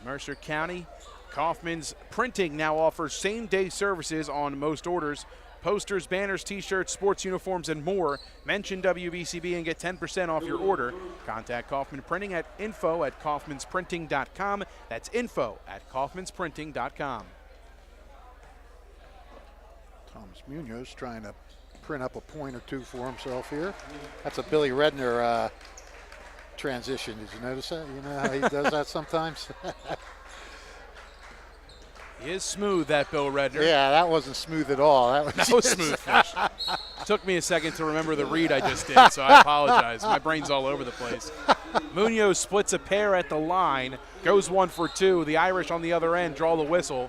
Mercer County, Kaufman's Printing now offers same-day services on most orders. Posters, banners, t-shirts, sports uniforms, and more. Mention WBCB and get 10% off your order. Contact Kaufman Printing at info@kaufmansprinting.com. That's info@kaufmansprinting.com. Thomas Munoz trying to print up a point or two for himself here. That's a Billy Redner transition. Did you notice that? You know how he does that sometimes? He is smooth, that Bill Redner. Yeah, that wasn't smooth at all. That was smooth fish. Took me a second to remember the read I just did, so I apologize. My brain's all over the place. Munoz splits a pair at the line, goes 1 for 2. The Irish on the other end draw the whistle.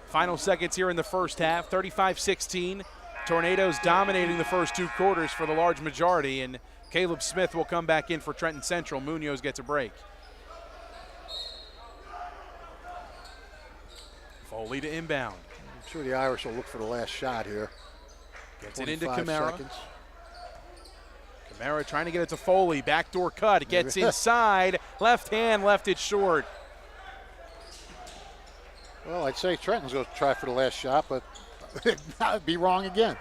Final seconds here in the first half, 35-16. Tornadoes dominating the first 2 quarters for the large majority, and Caleb Smith will come back in for Trenton Central. Munoz gets a break. Foley to inbound. I'm sure the Irish will look for the last shot here. Gets it into Camara. Seconds. Camara trying to get it to Foley. Backdoor cut. It gets inside. Left hand, left it short. Well, I'd say Trenton's going to try for the last shot, but I'd be wrong again.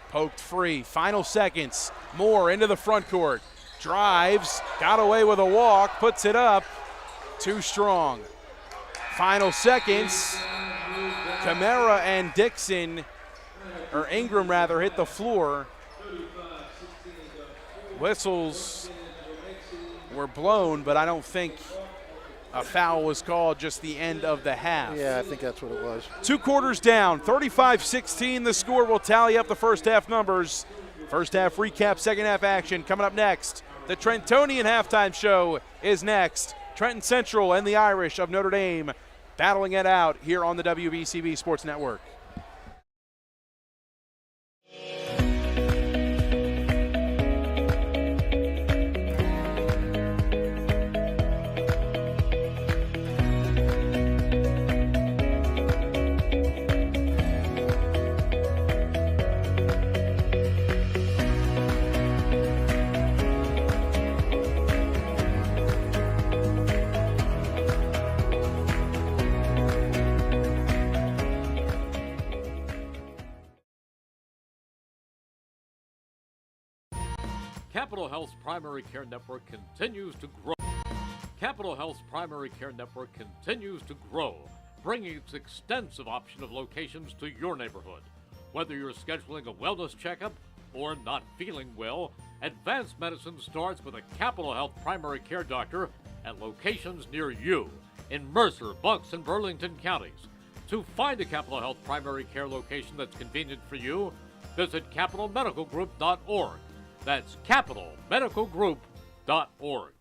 Poked free. Final seconds. Moore into the front court. Drives. Got away with a walk. Puts it up. Too strong. Final seconds. Camara and Dixon, or Ingram rather, hit the floor. Whistles were blown, but I don't think a foul was called, just the end of the half. Yeah, I think that's what it was. 2 quarters down, 35-16. The score will tally up the first half numbers. First half recap, second half action coming up next. The Trentonian halftime show is next. Trenton Central and the Irish of Notre Dame battling it out here on the WBCB Sports Network. Capital Health's primary care network continues to grow. Capital Health's primary care network continues to grow, bringing its extensive option of locations to your neighborhood. Whether you're scheduling a wellness checkup or not feeling well, advanced medicine starts with a Capital Health primary care doctor at locations near you in Mercer, Bucks, and Burlington counties. To find a Capital Health primary care location that's convenient for you, visit capitalmedicalgroup.org. That's capitalmedicalgroup.org.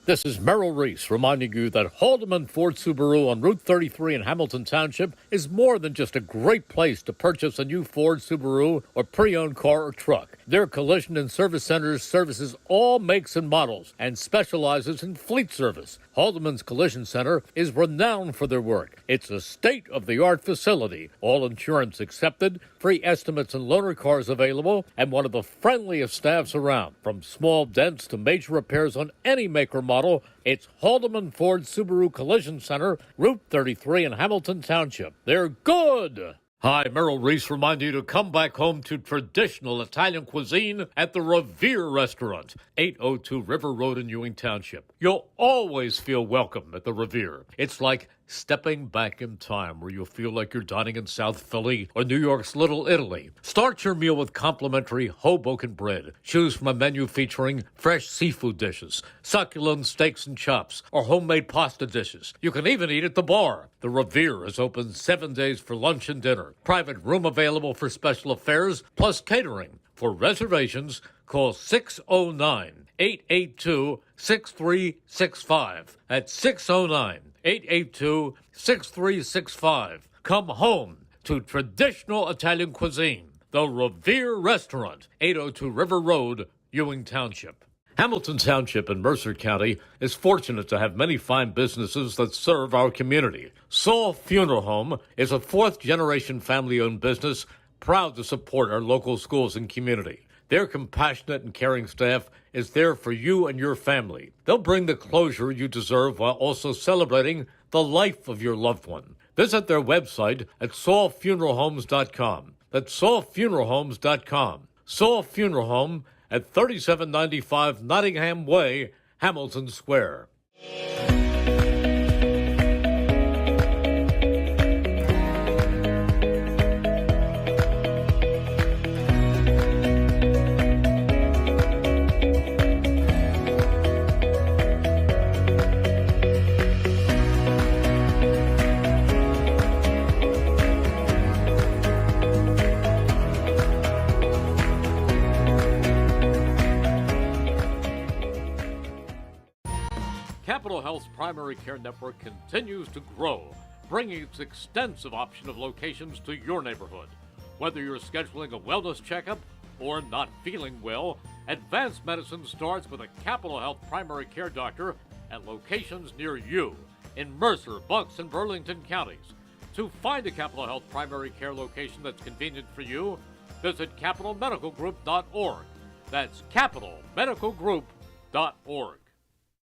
This is Merrill Reese reminding you that Haldeman Ford Subaru on Route 33 in Hamilton Township is more than just a great place to purchase a new Ford Subaru or pre-owned car or truck. Their collision and service centers services all makes and models and specializes in fleet service. Haldeman's Collision Center is renowned for their work. It's a state-of-the-art facility, all insurance accepted, free estimates and loaner cars available, and one of the friendliest staffs around. From small dents to major repairs on any make or model, it's Haldeman Ford Subaru Collision Center, Route 33 in Hamilton Township. They're good! Hi, Merrill Reese reminding you to come back home to traditional Italian cuisine at the Revere Restaurant, 802 River Road in Ewing Township. You'll always feel welcome at the Revere. It's like stepping back in time where you'll feel like you're dining in South Philly or New York's Little Italy. Start your meal with complimentary Hoboken bread. Choose from a menu featuring fresh seafood dishes, succulent steaks and chops, or homemade pasta dishes. You can even eat at the bar. The Revere is open 7 days for lunch and dinner. Private room available for special affairs, plus catering. For reservations, call 609-882-6365. That's 609-882-6365. Come home to traditional Italian cuisine. The Revere Restaurant, 802 River Road, Ewing Township. Hamilton Township in Mercer County is fortunate to have many fine businesses that serve our community. Saul Funeral Home is a fourth-generation family-owned business proud to support our local schools and community. Their compassionate and caring staff is there for you and your family. They'll bring the closure you deserve while also celebrating the life of your loved one. Visit their website at saulfuneralhomes.com. That's saulfuneralhomes.com. Saul Funeral Home at 3795 Nottingham Way, Hamilton Square. Capital Health's primary care network continues to grow, bringing its extensive option of locations to your neighborhood. Whether you're scheduling a wellness checkup or not feeling well, advanced medicine starts with a Capital Health primary care doctor at locations near you in Mercer, Bucks, and Burlington counties. To find a Capital Health primary care location that's convenient for you, visit capitalmedicalgroup.org. That's capitalmedicalgroup.org.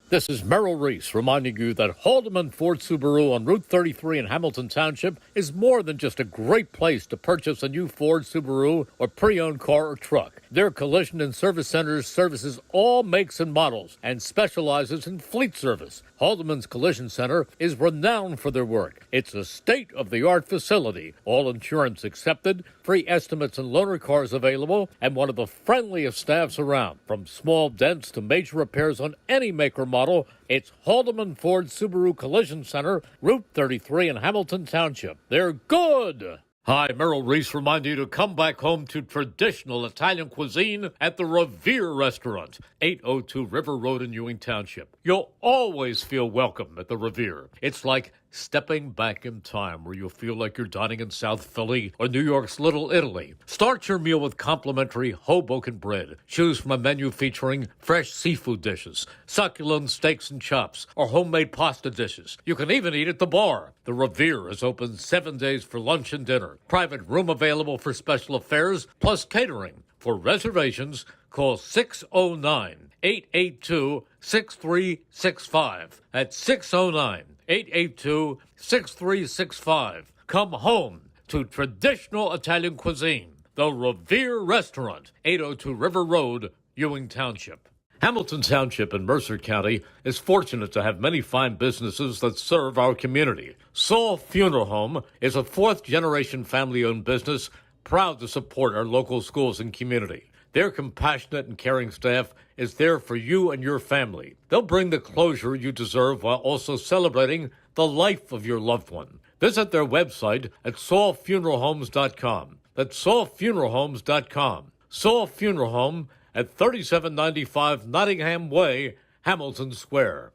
This is Merrill Reese reminding you that Haldeman Ford Subaru on Route 33 in Hamilton Township is more than just a great place to purchase a new Ford Subaru or pre-owned car or truck. Their collision and service centers services all makes and models and specializes in fleet service. Haldeman's Collision Center is renowned for their work. It's a state-of-the-art facility, all insurance accepted, free estimates and loaner cars available, and one of the friendliest staffs around. From small dents to major repairs on any make or model, it's Haldeman Ford Subaru Collision Center, Route 33 in Hamilton Township. They're good! Hi, Merrill Reese reminding you to come back home to traditional Italian cuisine at the Revere Restaurant, 802 River Road in Ewing Township. You'll always feel welcome at the Revere. It's like stepping back in time where you'll feel like you're dining in South Philly or New York's Little Italy. Start your meal with complimentary Hoboken bread. Choose from a menu featuring fresh seafood dishes, succulent steaks and chops, or homemade pasta dishes. You can even eat at the bar. The Revere is open 7 days for lunch and dinner. Private room available for special affairs, plus catering. For reservations, call 609-882-6365. That's 609-882-6365. Come home to traditional Italian cuisine. The Revere Restaurant, 802 River Road, Ewing Township. Hamilton Township in Mercer County is fortunate to have many fine businesses that serve our community. Saul Funeral Home is a fourth-generation family-owned business proud to support our local schools and community. Their compassionate and caring staff is there for you and your family. They'll bring the closure you deserve while also celebrating the life of your loved one. Visit their website at saulfuneralhomes.com. That's saulfuneralhomes.com. Saul Funeral Home at 3795 Nottingham Way, Hamilton Square.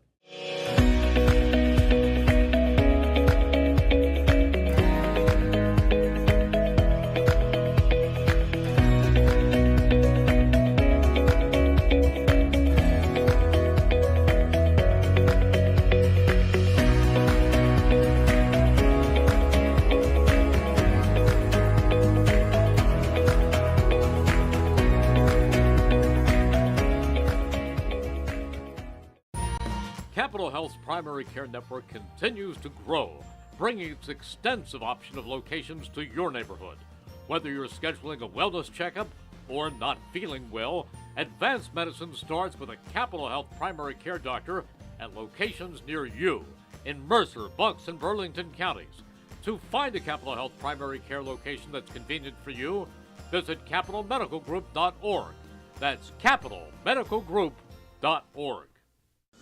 Capital Health's primary care network continues to grow, bringing its extensive option of locations to your neighborhood. Whether you're scheduling a wellness checkup or not feeling well, advanced medicine starts with a Capital Health primary care doctor at locations near you in Mercer, Bucks, and Burlington counties. To find a Capital Health primary care location that's convenient for you, visit capitalmedicalgroup.org. That's capitalmedicalgroup.org.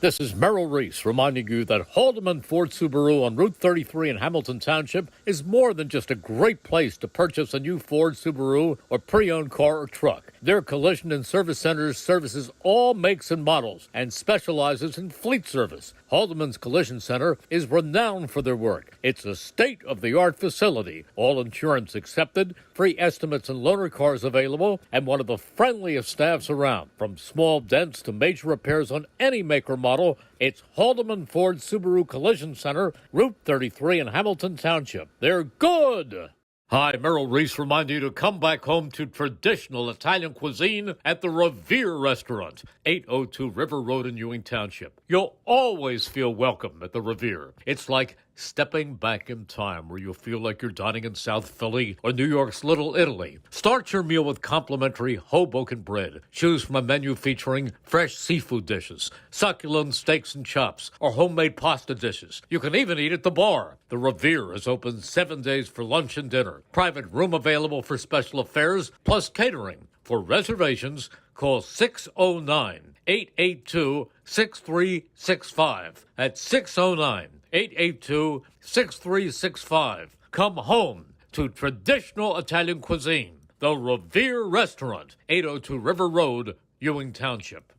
This is Merrill Reese reminding you that Haldeman Ford Subaru on Route 33 in Hamilton Township is more than just a great place to purchase a new Ford Subaru or pre-owned car or truck. Their collision and service centers services all makes and models and specializes in fleet service. Haldeman's Collision Center is renowned for their work. It's a state-of-the-art facility, all insurance accepted, free estimates and loaner cars available, and one of the friendliest staffs around. From small dents to major repairs on any make or model, it's Haldeman Ford Subaru Collision Center, Route 33 in Hamilton Township. They're good! Hi, Merrill Reese reminding you to come back home to traditional Italian cuisine at the Revere Restaurant, 802 River Road in Ewing Township. You'll always feel welcome at the Revere. It's like stepping back in time where you'll feel like you're dining in South Philly or New York's Little Italy. Start your meal with complimentary Hoboken bread. Choose from a menu featuring fresh seafood dishes, succulent steaks and chops, or homemade pasta dishes. You can even eat at the bar. The Revere is open 7 days for lunch and dinner. Private room available for special affairs, plus catering. For reservations, call 609-882-6365. That's 609-882-6365. Come home to traditional Italian cuisine. The Revere Restaurant, 802 River Road, Ewing Township.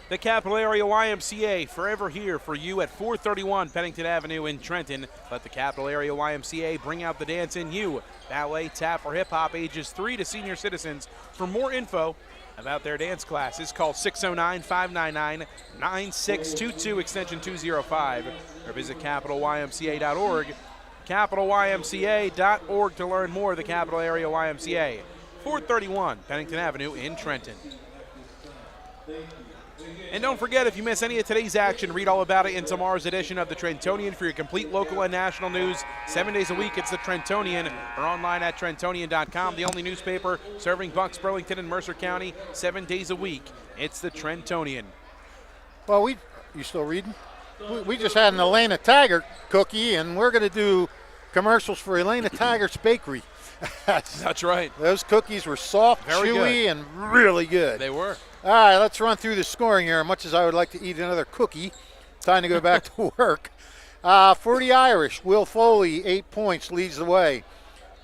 The Capital Area YMCA, forever here for you at 431 Pennington Avenue in Trenton. Let the Capital Area YMCA bring out the dance in you. Ballet, tap, or hip-hop ages 3 to senior citizens. For more info about their dance classes, call 609-599-9622, extension 205, or visit capitalymca.org. capitalymca.org to learn more. The Capital Area YMCA, 431 Pennington Avenue in Trenton. And don't forget, if you miss any of today's action, read all about it in tomorrow's edition of the Trentonian. For your complete local and national news 7 days a week, it's the Trentonian, or online at Trentonian.com, the only newspaper serving Bucks, Burlington, and Mercer County 7 days a week. It's the Trentonian. Well, you still reading? We just had an Elena Taggart cookie, and we're going to do commercials for Elena Taggart's Bakery. That's right. Those cookies were soft, Very chewy, good. and really good. They were. All right, let's run through the scoring here. Much as I would like to eat another cookie, time to go back to work. For the Irish, Will Foley, 8 points, leads the way.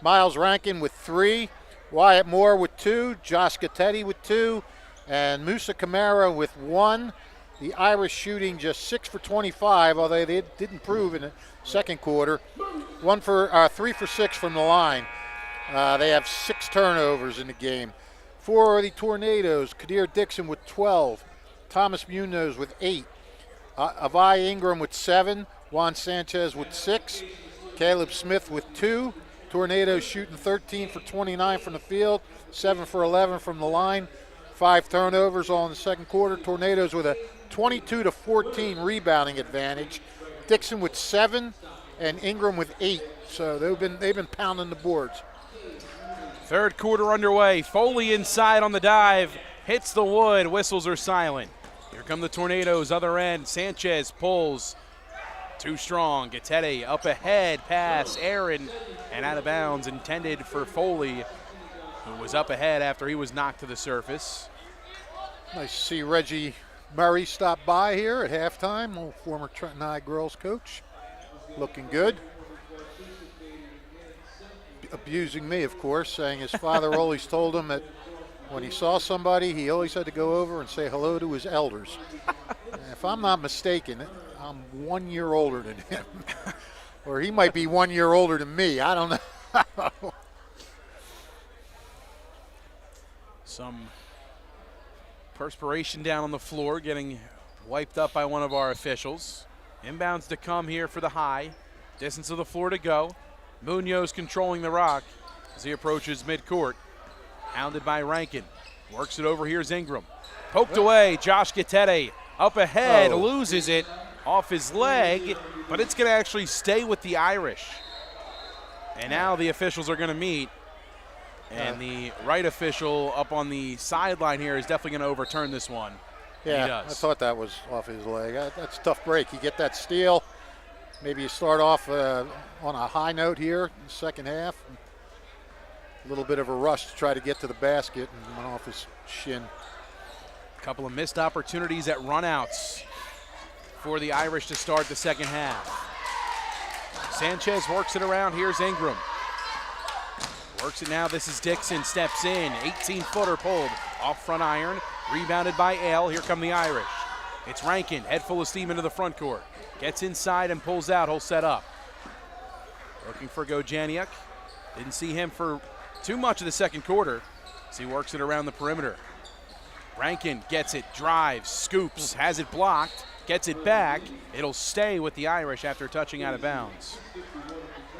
Miles Rankin with 3, Wyatt Moore with 2, Josh Gattetti with 2, and Musa Camara with 1. The Irish shooting just 6 for 25, although they did improve in the second quarter. 3 for 6 from the line. They have 6 turnovers in the game. For the Tornadoes, Kadir Dixon with 12, Thomas Munoz with 8, Avai Ingram with 7, Juan Sanchez with 6, Caleb Smith with 2. Tornadoes shooting 13 for 29 from the field, 7 for 11 from the line, 5 turnovers all in the second quarter. Tornadoes with a 22-14 rebounding advantage. Dixon with 7 and Ingram with 8. So they've been pounding the boards. Third quarter underway. Foley inside on the dive. Hits the wood. Whistles are silent. Here come the Tornadoes, other end. Sanchez pulls. Too strong. Gattetti up ahead. Pass. Aaron. And out of bounds. Intended for Foley, who was up ahead after he was knocked to the surface. Nice to see Reggie Murray stop by here at halftime. Old former Trenton High girls coach. Looking good. Abusing me, of course, saying his father always told him that when he saw somebody, he always had to go over and say hello to his elders. And if I'm not mistaken, I'm 1 year older than him. Or he might be 1 year older than me. I don't know. Some perspiration down on the floor, getting wiped up by one of our officials. Inbounds to come here for the high. Distance of the floor to go. Munoz controlling the rock as he approaches midcourt. Hounded by Rankin. Works it over. Here's Ingram. Poked away. Josh Gattete up ahead. Loses it off his leg, but it's going to actually stay with the Irish. And now the officials are going to meet. And the right official up on the sideline here is definitely going to overturn this one. Yeah, he does. I thought that was off his leg. That's a tough break. You get that steal. Maybe you start off on a high note here in the second half. A little bit of a rush to try to get to the basket and went off his shin. A couple of missed opportunities at runouts for the Irish to start the second half. Sanchez works it around. Here's Ingram. Works it now. This is Dixon. Steps in. 18-footer pulled off front iron. Rebounded by Ale. Here come the Irish. It's Rankin. Head full of steam into the front court. Gets inside and pulls out. He'll set up. Looking for Gojaniuk. Didn't see him for too much of the second quarter as he works it around the perimeter. Rankin gets it. Drives. Scoops. Has it blocked. Gets it back. It'll stay with the Irish after touching out of bounds.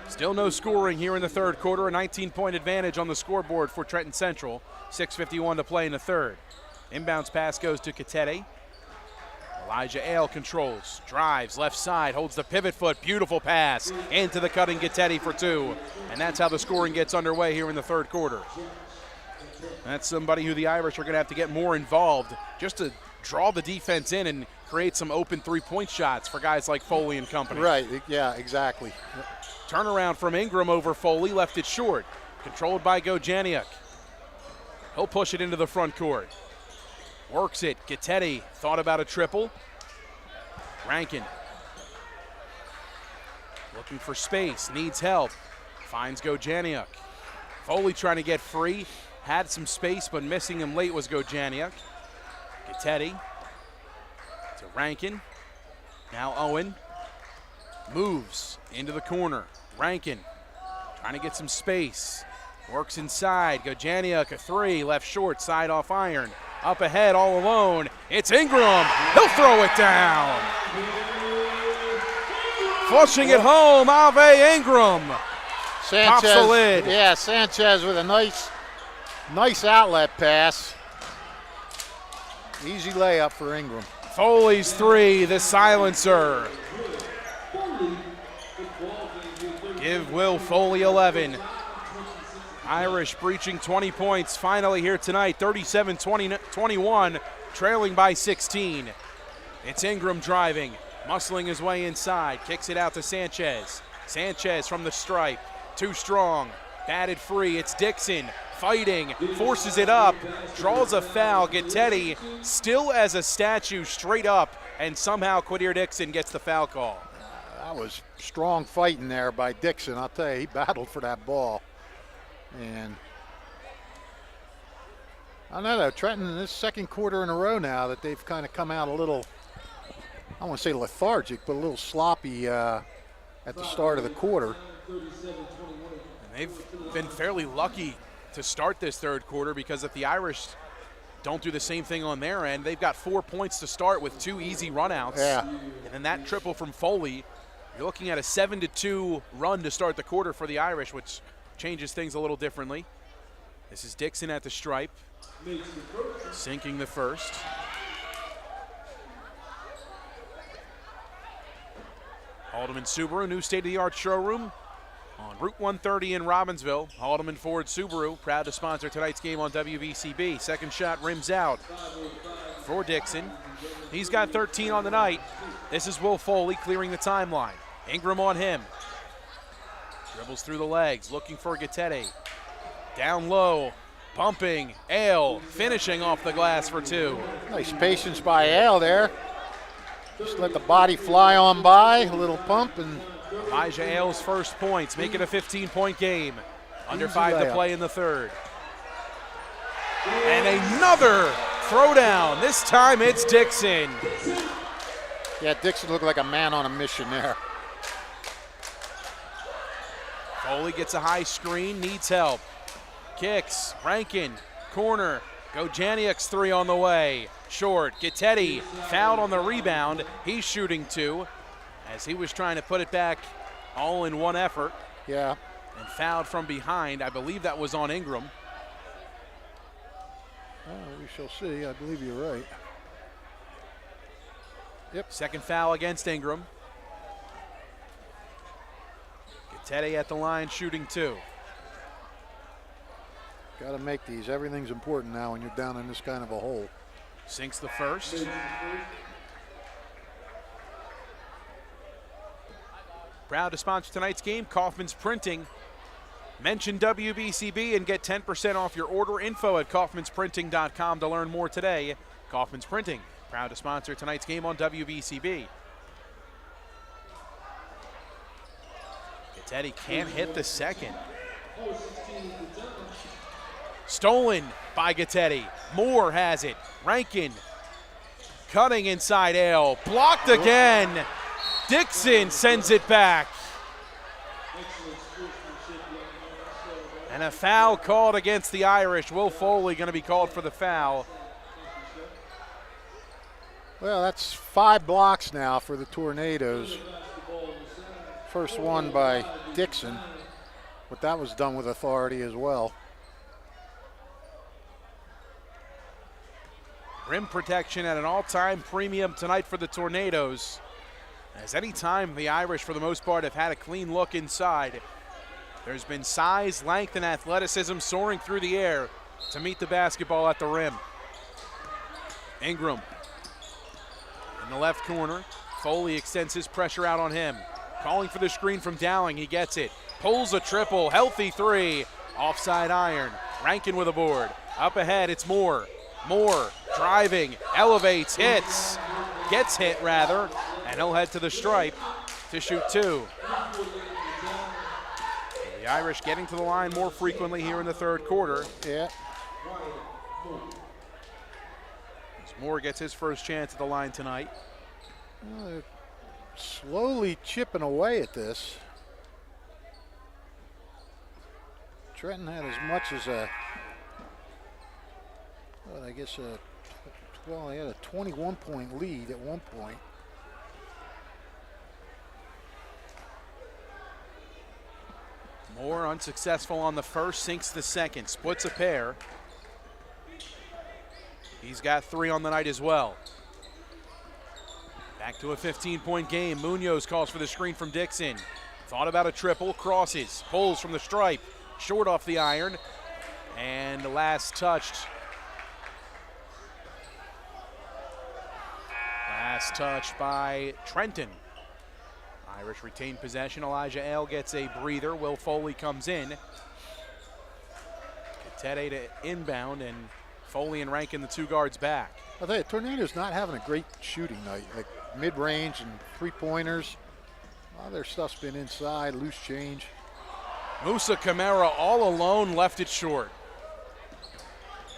Still no scoring here in the third quarter. A 19-point advantage on the scoreboard for Trenton Central. 6:51 to play in the third. Inbounds pass goes to Gattete. Elijah Ale controls, drives, left side, holds the pivot foot. Beautiful pass into the cutting Gattete for two. And that's how the scoring gets underway here in the third quarter. That's somebody who the Irish are going to have to get more involved just to draw the defense in and create some open three-point shots for guys like Foley and company. Right, yeah, exactly. Turnaround from Ingram over Foley, left it short. Controlled by Gojaniuk. He'll push it into the front court. Works it. Gattete thought about a triple. Rankin looking for space, needs help. Finds Gojaniuk. Foley trying to get free. Had some space, but missing him late was Gojaniuk. Gattete to Rankin. Now Owen moves into the corner. Rankin trying to get some space. Works inside. Gojaniuk a three, left short, side off iron. Up ahead, all alone. It's Ingram. He'll throw it down. Flushing it home, Ave Ingram. Sanchez, Pops the lid. Yeah, Sanchez with a nice outlet pass. Easy layup for Ingram. Foley's three, the silencer. Give Will Foley 11. Irish breaching 20 points finally here tonight, 37-21, trailing by 16. It's Ingram driving, muscling his way inside, kicks it out to Sanchez. Sanchez from the stripe, too strong, batted free. It's Dixon fighting, forces it up, draws a foul. Gattete still as a statue straight up, and somehow Quadir Dixon gets the foul call. That was strong fighting there by Dixon. I'll tell you, he battled for that ball. And I don't know, though, Trenton in this second quarter in a row now that they've kind of come out a little, I don't want to say lethargic, but a little sloppy at the start of the quarter. And they've been fairly lucky to start this third quarter because if the Irish don't do the same thing on their end, they've got 4 points to start with two easy runouts. Yeah. And then that triple from Foley, you're looking at a 7-2 run to start the quarter for the Irish, which changes things a little differently. This is Dixon at the stripe, sinking the first. Haldeman Subaru, new state-of-the-art showroom on Route 130 in Robbinsville. Haldeman Ford Subaru, proud to sponsor tonight's game on WVCB. Second shot rims out for Dixon. He's got 13 on the night. This is Will Foley clearing the timeline. Ingram on him. Dribbles through the legs, looking for Gattete. Down low, pumping. Ale finishing off the glass for two. Nice patience by Ale there. Just let the body fly on by, a little pump, and Elijah Ale's first points, make it a 15-point game. Under 5 to play in the third. And And another throwdown. This time it's Dixon. Yeah, Dixon looked like a man on a mission there. Foley gets a high screen, needs help. Kicks, Rankin, corner. Gojaniak's three on the way. Short, Gittetti fouled on the rebound. He's shooting two as he was trying to put it back all in one effort. Yeah. And fouled from behind. I believe that was on Ingram. We shall see. I believe you're right. Yep. Second foul against Ingram. Gittetti at the line shooting two. Got to make these. Everything's important now when you're down in this kind of a hole. Sinks the first. Proud to sponsor tonight's game, Kaufman's Printing. Mention WBCB and get 10% off your order. Info at kaufmansprinting.com to learn more today. Kaufman's Printing, proud to sponsor tonight's game on WBCB. Gittetti can't hit the second. Stolen by Gittetti. Moore has it. Rankin cutting inside Ale. Blocked again. Dixon sends it back. And a foul called against the Irish. Will Foley going to be called for the foul. Well, that's 5 blocks now for the Tornadoes. First one by Dixon, but that was done with authority as well. Rim protection at an all-time premium tonight for the Tornadoes. As any time the Irish, for the most part, have had a clean look inside, there's been size, length, and athleticism soaring through the air to meet the basketball at the rim. Ingram in the left corner. Foley extends his pressure out on him. Calling for the screen from Dowling. He gets it. Pulls a triple. Healthy three. Offside iron. Rankin with a board. Up ahead, it's Moore. Moore driving, elevates, hits. Gets hit, rather, and he'll head to the stripe to shoot two. The Irish getting to the line more frequently here in the third quarter. Yeah. As Moore gets his first chance at the line tonight. Well, they're slowly chipping away at this. Trenton had as much as a, well, I guess they had a 21-point lead at one point. Moore unsuccessful on the first, sinks the second, splits a pair. He's got 3 on the night as well. Back to a 15-point game. Munoz calls for the screen from Dixon. Thought about a triple, crosses, pulls from the stripe, short off the iron, and the last touched. Last touch by Trenton. Irish retain possession. Elijah Ale gets a breather. Will Foley comes in. Gittetti to inbound, and Foley and Rankin, the 2 guards back. I'll tell you, Tornado's not having a great shooting night, like mid-range and 3-pointers. A lot of their stuff's been inside, loose change. Musa Camara all alone left it short.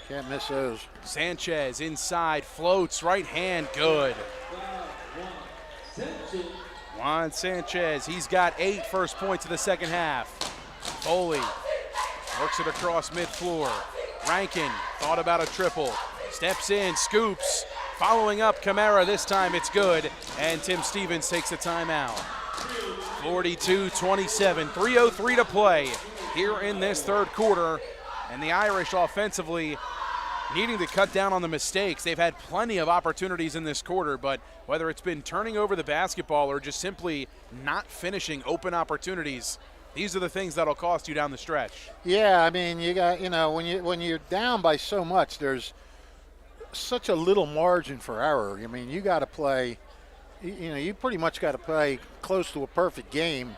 Can't miss those. Sanchez inside, floats, right hand, good. Juan Sanchez, he's got 8 first points of the second half. Foley works it across mid-floor. Rankin thought about a triple, steps in, scoops, following up Camara. This time it's good, and Tim Stevens takes a timeout. 42-27, 3:03 to play here in this third quarter, and the Irish offensively needing to cut down on the mistakes. They've had plenty of opportunities in this quarter, but whether it's been turning over the basketball or just simply not finishing open opportunities, these are the things that'll cost you down the stretch. Yeah, I mean, you got, when you're down by so much, there's such a little margin for error. I mean, you got to play, you pretty much got to play close to a perfect game.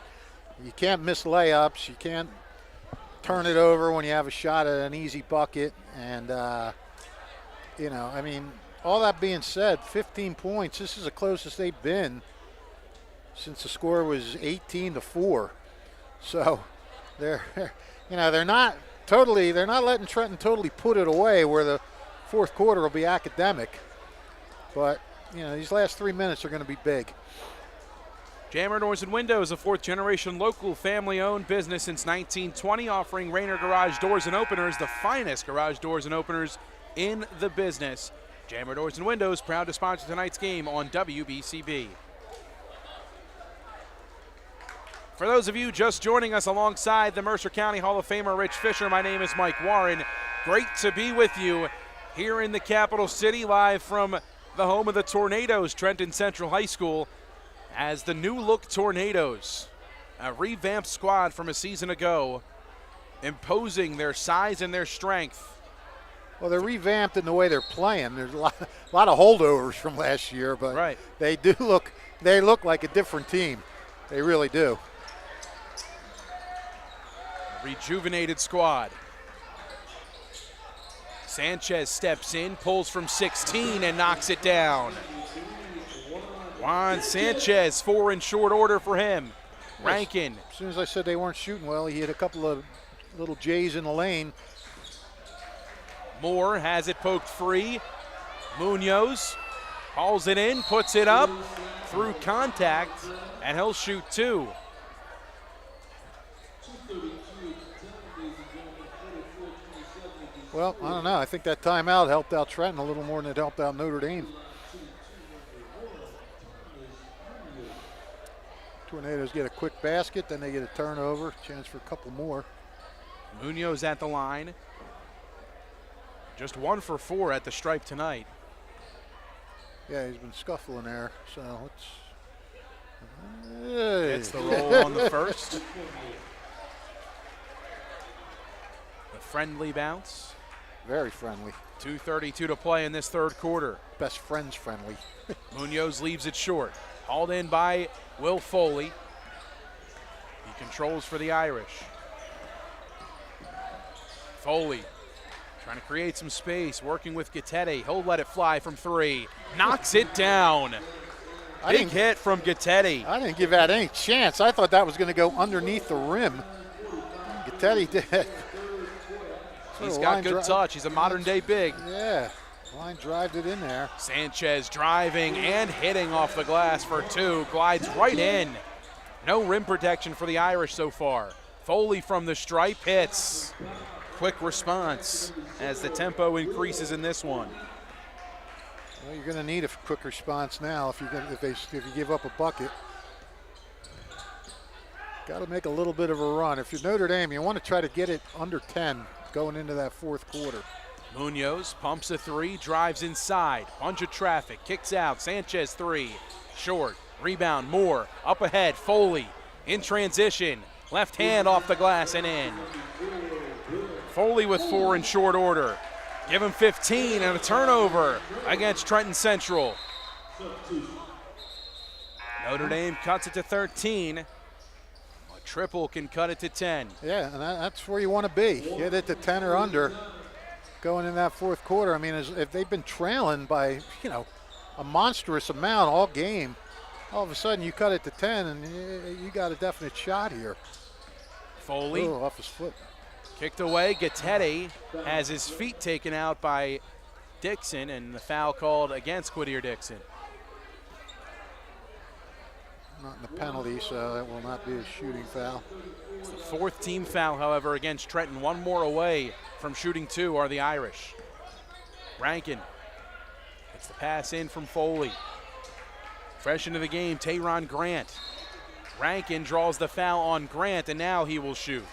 You can't miss layups. You can't turn it over when you have a shot at an easy bucket. And, I mean, all that being said, 15 points, this is the closest they've been since the score was 18-4. So they're not letting Trenton totally put it away where the fourth quarter will be academic. But, you know, these last 3 minutes are going to be big. Jammer Doors and Windows, a fourth-generation local family-owned business since 1920, offering Rainer Garage Doors and Openers, the finest garage doors and openers in the business. Jammer Doors and Windows, proud to sponsor tonight's game on WBCB. For those of you just joining us alongside the Mercer County Hall of Famer Rich Fisher, my name is Mike Warren. Great to be with you here in the capital city, live from the home of the Tornadoes, Trenton Central High School, as the new-look Tornadoes, a revamped squad from a season ago, imposing their size and their strength. Well, they're revamped in the way they're playing. There's a lot of holdovers from last year, but right. they look like a different team. They really do. A rejuvenated squad. Sanchez steps in, pulls from 16 and knocks it down. Juan Sanchez, 4 in short order for him. Rankin. As soon as I said they weren't shooting well, he hit a couple of little J's in the lane. Moore has it poked free. Munoz hauls it in, puts it up through contact, and he'll shoot 2. Well, I don't know. I think that timeout helped out Trenton a little more than it helped out Notre Dame. Tornadoes get a quick basket, then they get a turnover, chance for a couple more. Munoz at the line. Just 1 for 4 at the stripe tonight. Yeah, he's been scuffling there, so let's... Gets the roll on the first. The friendly bounce. Very friendly. 2:32 to play in this third quarter. Best friends friendly. Munoz leaves it short. Hauled in by Will Foley. He controls for the Irish. Foley trying to create some space, working with Gattete. He'll let it fly from 3. Knocks it down. Big hit from Gattete. I didn't give that any chance. I thought that was going to go underneath the rim. Gattete did. He's got good touch. He's a modern-day big. Yeah, line drived it in there. Sanchez driving and hitting off the glass for 2. Glides right in. No rim protection for the Irish so far. Foley from the stripe hits. Quick response as the tempo increases in this one. Well, you're going to need a quick response now if you give up a bucket. Got to make a little bit of a run. If you're Notre Dame, you want to try to get it under 10 going into that fourth quarter. Munoz pumps a 3, drives inside, bunch of traffic, kicks out. Sanchez 3, short, rebound. Moore up ahead. Foley in transition, left hand off the glass and in. Foley with 4 in short order. Give him 15 and a turnover against Trenton Central. Notre Dame cuts it to 13. A triple can cut it to 10. Yeah, and that's where you want to be. Get it to 10 or under going in that fourth quarter. I mean, if they've been trailing by, a monstrous amount all game, all of a sudden you cut it to 10 and you got a definite shot here. Foley. Oh, off his foot. Kicked away. Gattete has his feet taken out by Dixon, and the foul called against Quiddier Dixon. Not in the penalty, so that will not be a shooting foul. It's the 4th team foul, however, against Trenton. 1 more away from shooting 2 are the Irish. Rankin gets the pass in from Foley. Fresh into the game, Tayron Grant. Rankin draws the foul on Grant, and now he will shoot.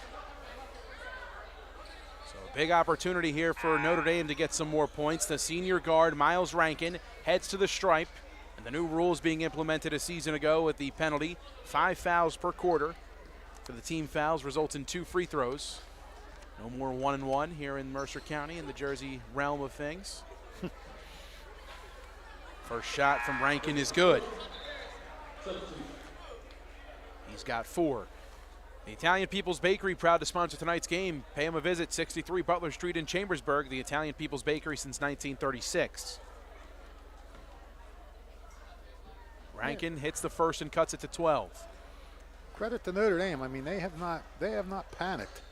Big opportunity here for Notre Dame to get some more points. The senior guard, Miles Rankin, heads to the stripe. And the new rules being implemented a season ago with the penalty, 5 fouls per quarter. For the team fouls results in 2 free throws. No more 1-and-1 here in Mercer County in the Jersey realm of things. First shot from Rankin is good. He's got 4. The Italian People's Bakery, proud to sponsor tonight's game. Pay them a visit, 63 Butler Street in Chambersburg, the Italian People's Bakery since 1936. Rankin hits the first and cuts it to 12. Credit to Notre Dame. I mean, they have not panicked.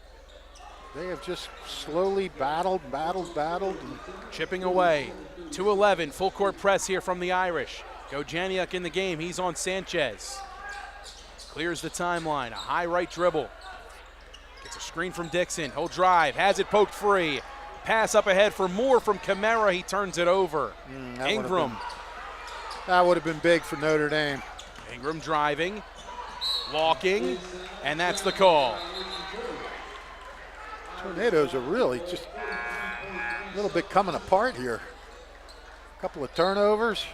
They have just slowly battled. And Chipping away. 2-11, full court press here from the Irish. Gojaniuk in the game, he's on Sanchez. Clears the timeline, a high right dribble. Gets a screen from Dixon, he'll drive, has it poked free. Pass up ahead for Moore from Camara, he turns it over. Ingram. That would have been big for Notre Dame. Ingram driving, walking, and that's the call. Tornadoes are really just a little bit coming apart here. A couple of turnovers.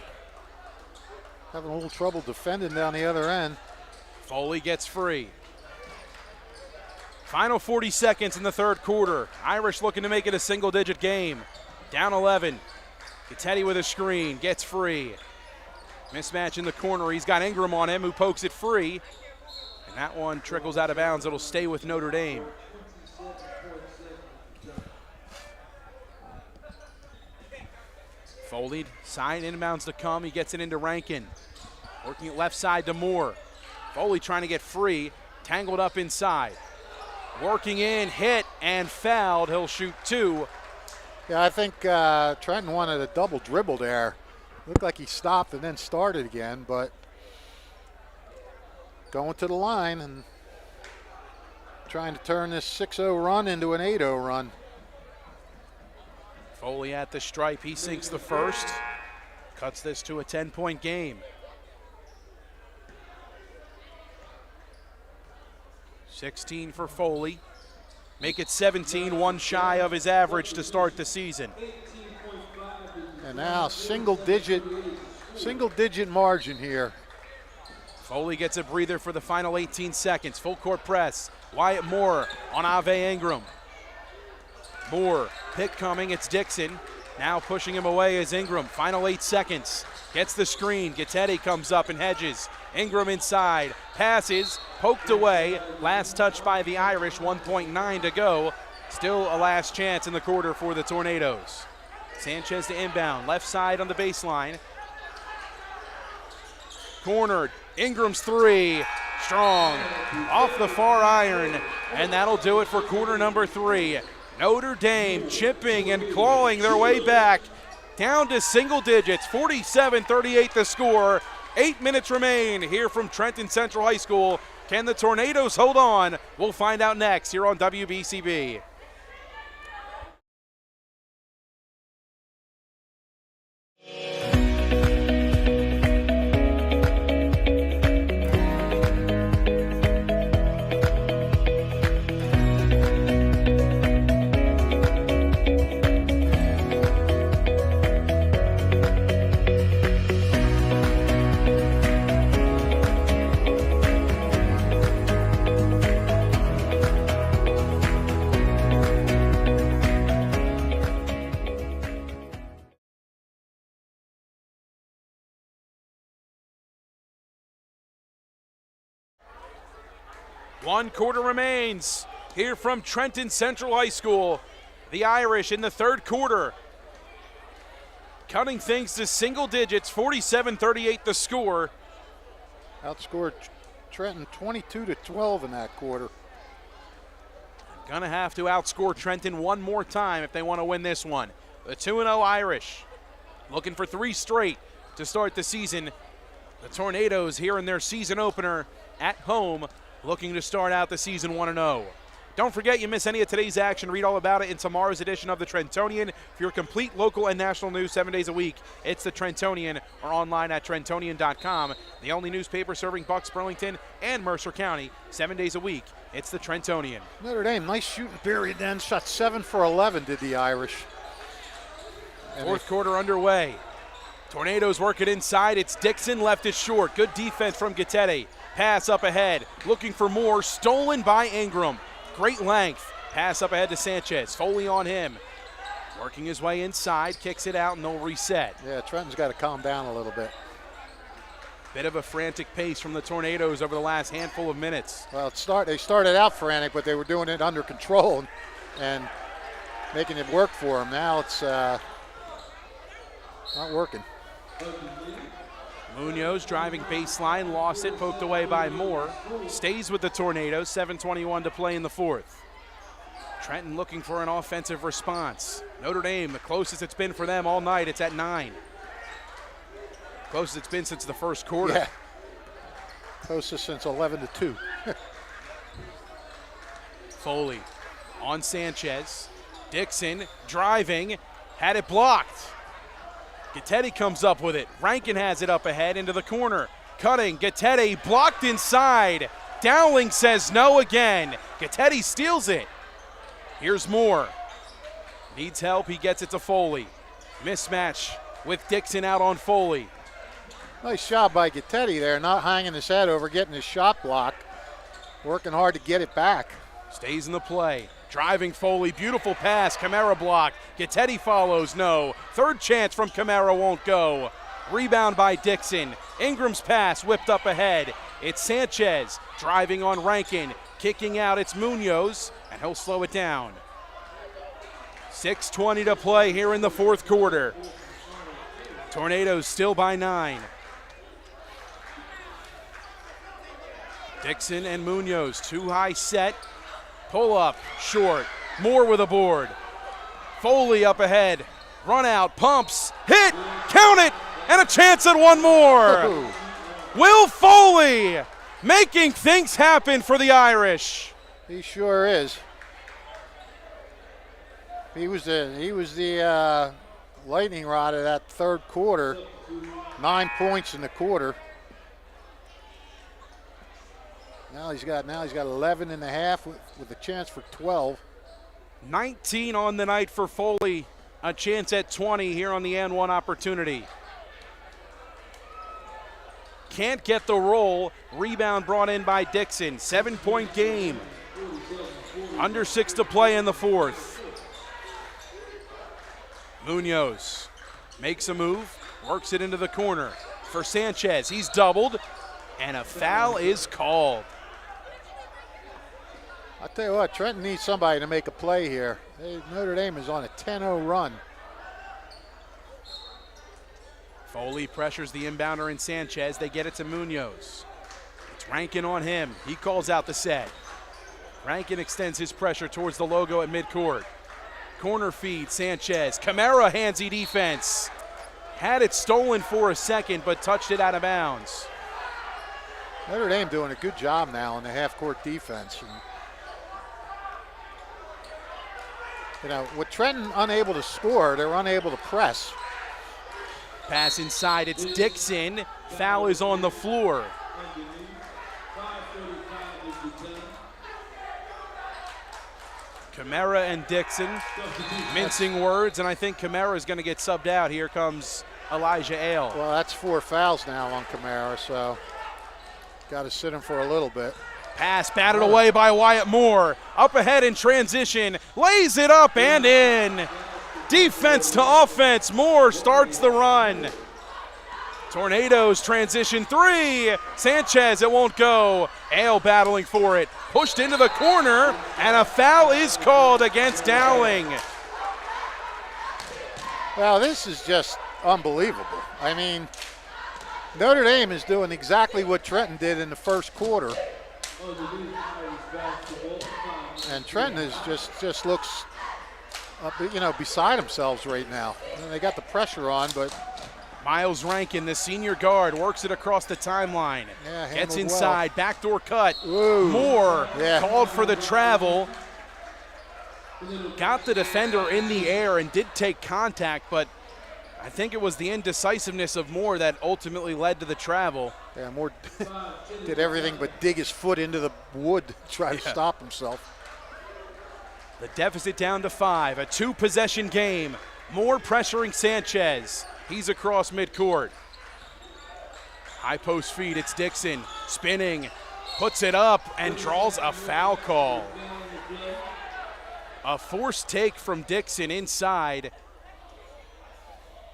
Having a little trouble defending down the other end. Foley gets free. Final 40 seconds in the third quarter. Irish looking to make it a single-digit game. Down 11. Gatetti with a screen, gets free. Mismatch in the corner. He's got Ingram on him, who pokes it free. And that one trickles out of bounds. It'll stay with Notre Dame. Foley, side inbounds to come. He gets it into Rankin. Working it left side to Moore. Foley trying to get free. Tangled up inside. Working in, hit, and fouled. He'll shoot 2. Yeah, I think Trenton wanted a double dribble there. Looked like he stopped and then started again, but going to the line and trying to turn this 6-0 run into an 8-0 run. Foley at the stripe, he sinks the first. Cuts this to a 10-point game. 16 for Foley. Make it 17, one shy of his average to start the season. And now single digit margin here. Foley gets a breather for the final 18 seconds. Full court press. Wyatt Moore on Ave Ingram. Moore, pick coming, it's Dixon. Now pushing him away is Ingram. Final 8 seconds. Gets the screen. Gatetti comes up and hedges. Ingram inside. Passes. Poked away. Last touch by the Irish. 1.9 to go. Still a last chance in the quarter for the Tornadoes. Sanchez to inbound. Left side on the baseline. Cornered. Ingram's 3. Strong. Off the far iron. And that'll do it for quarter number 3. Notre Dame chipping and clawing their way back down to single digits. 47-38 the score. 8 minutes remain here from Trenton Central High School. Can the Tornadoes hold on? We'll find out next here on WBCB. One quarter remains here from Trenton Central High School. The Irish in the third quarter, cutting things to single digits, 47-38 the score. Outscored Trenton 22-12 in that quarter. Gonna have to outscore Trenton one more time if they want to win this one. The 2-0 Irish looking for 3 straight to start the season. The Tornadoes here in their season opener at home, looking to start out the season 1-0. Don't forget, you miss any of today's action, read all about it in tomorrow's edition of the Trentonian. For your complete local and national news 7 days a week, it's the Trentonian, or online at Trentonian.com. The only newspaper serving Bucks, Burlington, and Mercer County 7 days a week. It's the Trentonian. Notre Dame, nice shooting period then. Shot 7 for 11 did the Irish. And Fourth quarter underway. Tornadoes work it inside. It's Dixon, left is short. Good defense from Gatetti. Pass up ahead, looking for more, stolen by Ingram. Great length. Pass up ahead to Sanchez. Foley on him. Working his way inside, kicks it out, and they'll reset. Yeah, Trenton's got to calm down a little bit. Bit of a frantic pace from the Tornadoes over the last handful of minutes. Well, they started out frantic, but they were doing it under control and making it work for them. Now it's not working. Munoz driving baseline, lost it, poked away by Moore. Stays with the Tornadoes, 7:21 to play in the fourth. Trenton looking for an offensive response. Notre Dame, the closest it's been for them all night, it's at 9. Closest it's been since the first quarter. Yeah. Closest since 11-2. Foley on Sanchez. Dixon driving, had it blocked. Gatetti comes up with it. Rankin has it up ahead into the corner. Cutting, Gatetti blocked inside. Dowling says no again. Gatetti steals it. Here's Moore. Needs help, he gets it to Foley. Mismatch with Dixon out on Foley. Nice job by Gatetti there, not hanging his head over getting his shot blocked. Working hard to get it back. Stays in the play. Driving Foley, beautiful pass, Camara blocked. Gatetti follows, no. Third chance from Camara won't go. Rebound by Dixon. Ingram's pass whipped up ahead. It's Sanchez driving on Rankin. Kicking out, it's Munoz, and he'll slow it down. 6:20 to play here in the fourth quarter. Tornadoes still by 9. Dixon and Munoz, too high set. Pull up, short. Moore with a board. Foley up ahead. Run out, pumps, hit, count it, and a chance at one more. Ooh. Will Foley making things happen for the Irish. He sure is. He was the lightning rod of that third quarter. 9 points in the quarter. Now he's got 11 and a half with a chance for 12. 19 on the night for Foley. A chance at 20 here on the N1 opportunity. Can't get the roll. Rebound brought in by Dixon. 7-point game. Under 6 to play in the fourth. Munoz makes a move, works it into the corner for Sanchez. He's doubled, and a foul is called. I'll tell you what, Trenton needs somebody to make a play here. Notre Dame is on a 10-0 run. Foley pressures the inbounder in Sanchez. They get it to Munoz. It's Rankin on him. He calls out the set. Rankin extends his pressure towards the logo at midcourt. Corner feed, Sanchez. Camara handsy defense. Had it stolen for a second, but touched it out of bounds. Notre Dame doing a good job now in the half-court defense. And, you know, with Trenton unable to score, they're unable to press. Pass inside, it's Dixon. Foul is on the floor. Camara and Dixon mincing words, and I think Camara is going to get subbed out. Here comes Elijah Ale. Well, that's 4 fouls now on Camara, so got to sit him for a little bit. Pass batted away by Wyatt Moore. Up ahead in transition, lays it up and in. Defense to offense, Moore starts the run. Tornadoes transition 3. Sanchez, it won't go. Ale battling for it. Pushed into the corner, and a foul is called against Dowling. Well, this is just unbelievable. I mean, Notre Dame is doing exactly what Trenton did in the first quarter. And Trenton is just looks, beside themselves right now. And they got the pressure on, but Miles Rankin, the senior guard, works it across the timeline. Yeah, gets handled inside, well. backdoor cut. Ooh. Moore Yeah. called for the travel. Got the defender in the air and did take contact, but I think it was the indecisiveness of Moore that ultimately led to the travel. Yeah, Moore did everything but dig his foot into the wood to try to stop himself. The deficit down to 5, a 2-possession game. Moore pressuring Sanchez. He's across midcourt. High post feed, it's Dixon. Spinning, puts it up, and draws a foul call. A forced take from Dixon inside.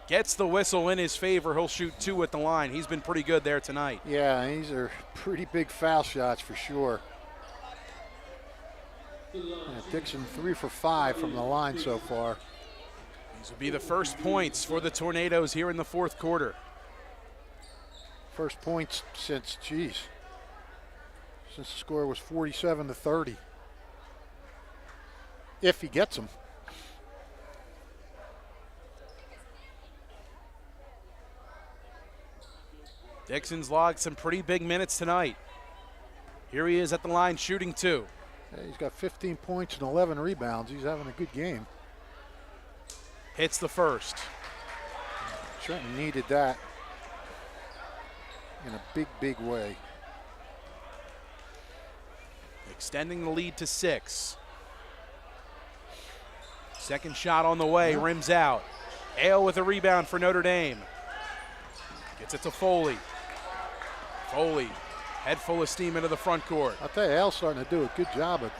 Gets the whistle in his favor. He'll shoot 2 at the line. He's been pretty good there tonight. Yeah, these are pretty big foul shots for sure. Yeah, Dixon 3 for 5 from the line so far. These will be the first points for the Tornadoes here in the fourth quarter. First points since the score was 47-30. if he gets them. Dixon's logged some pretty big minutes tonight. Here he is at the line shooting 2. Yeah, he's got 15 points and 11 rebounds. He's having a good game. Hits the first. Trenton needed that in a big, big way. Extending the lead to 6. Second shot on the way, rims out. Ale with a rebound for Notre Dame. Gets it to Foley. Foley, head full of steam into the front court. I'll tell you, Al's starting to do a good job of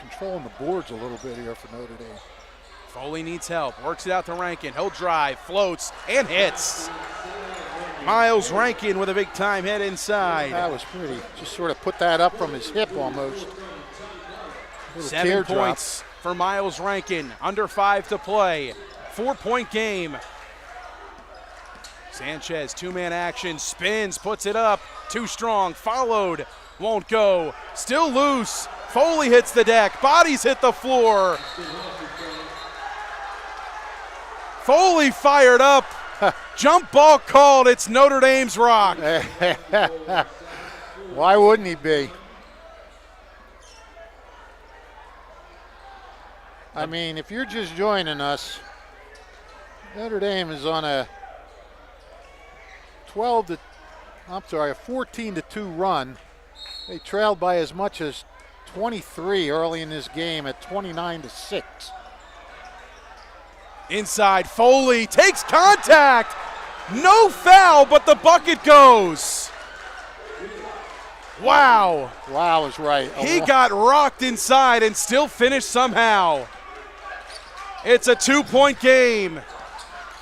controlling the boards a little bit here for Notre Dame. Foley needs help, works it out to Rankin. He'll drive, floats, and hits. Miles Rankin with a big time hit inside. That was pretty. Just sort of put that up from his hip almost. 7 points for Miles Rankin. Under 5 to play. 4-point game. Sanchez, 2-man action, spins, puts it up. Too strong, followed, won't go. Still loose. Foley hits the deck. Bodies hit the floor. Foley fired up. Jump ball called. It's Notre Dame's rock. Why wouldn't he be? I mean, if you're just joining us, Notre Dame is on a 14-2 run. They trailed by as much as 23 early in this game at 29-6. Inside, Foley takes contact. No foul, but the bucket goes. Wow. Wow is right. He got rocked inside and still finished somehow. It's a 2-point game.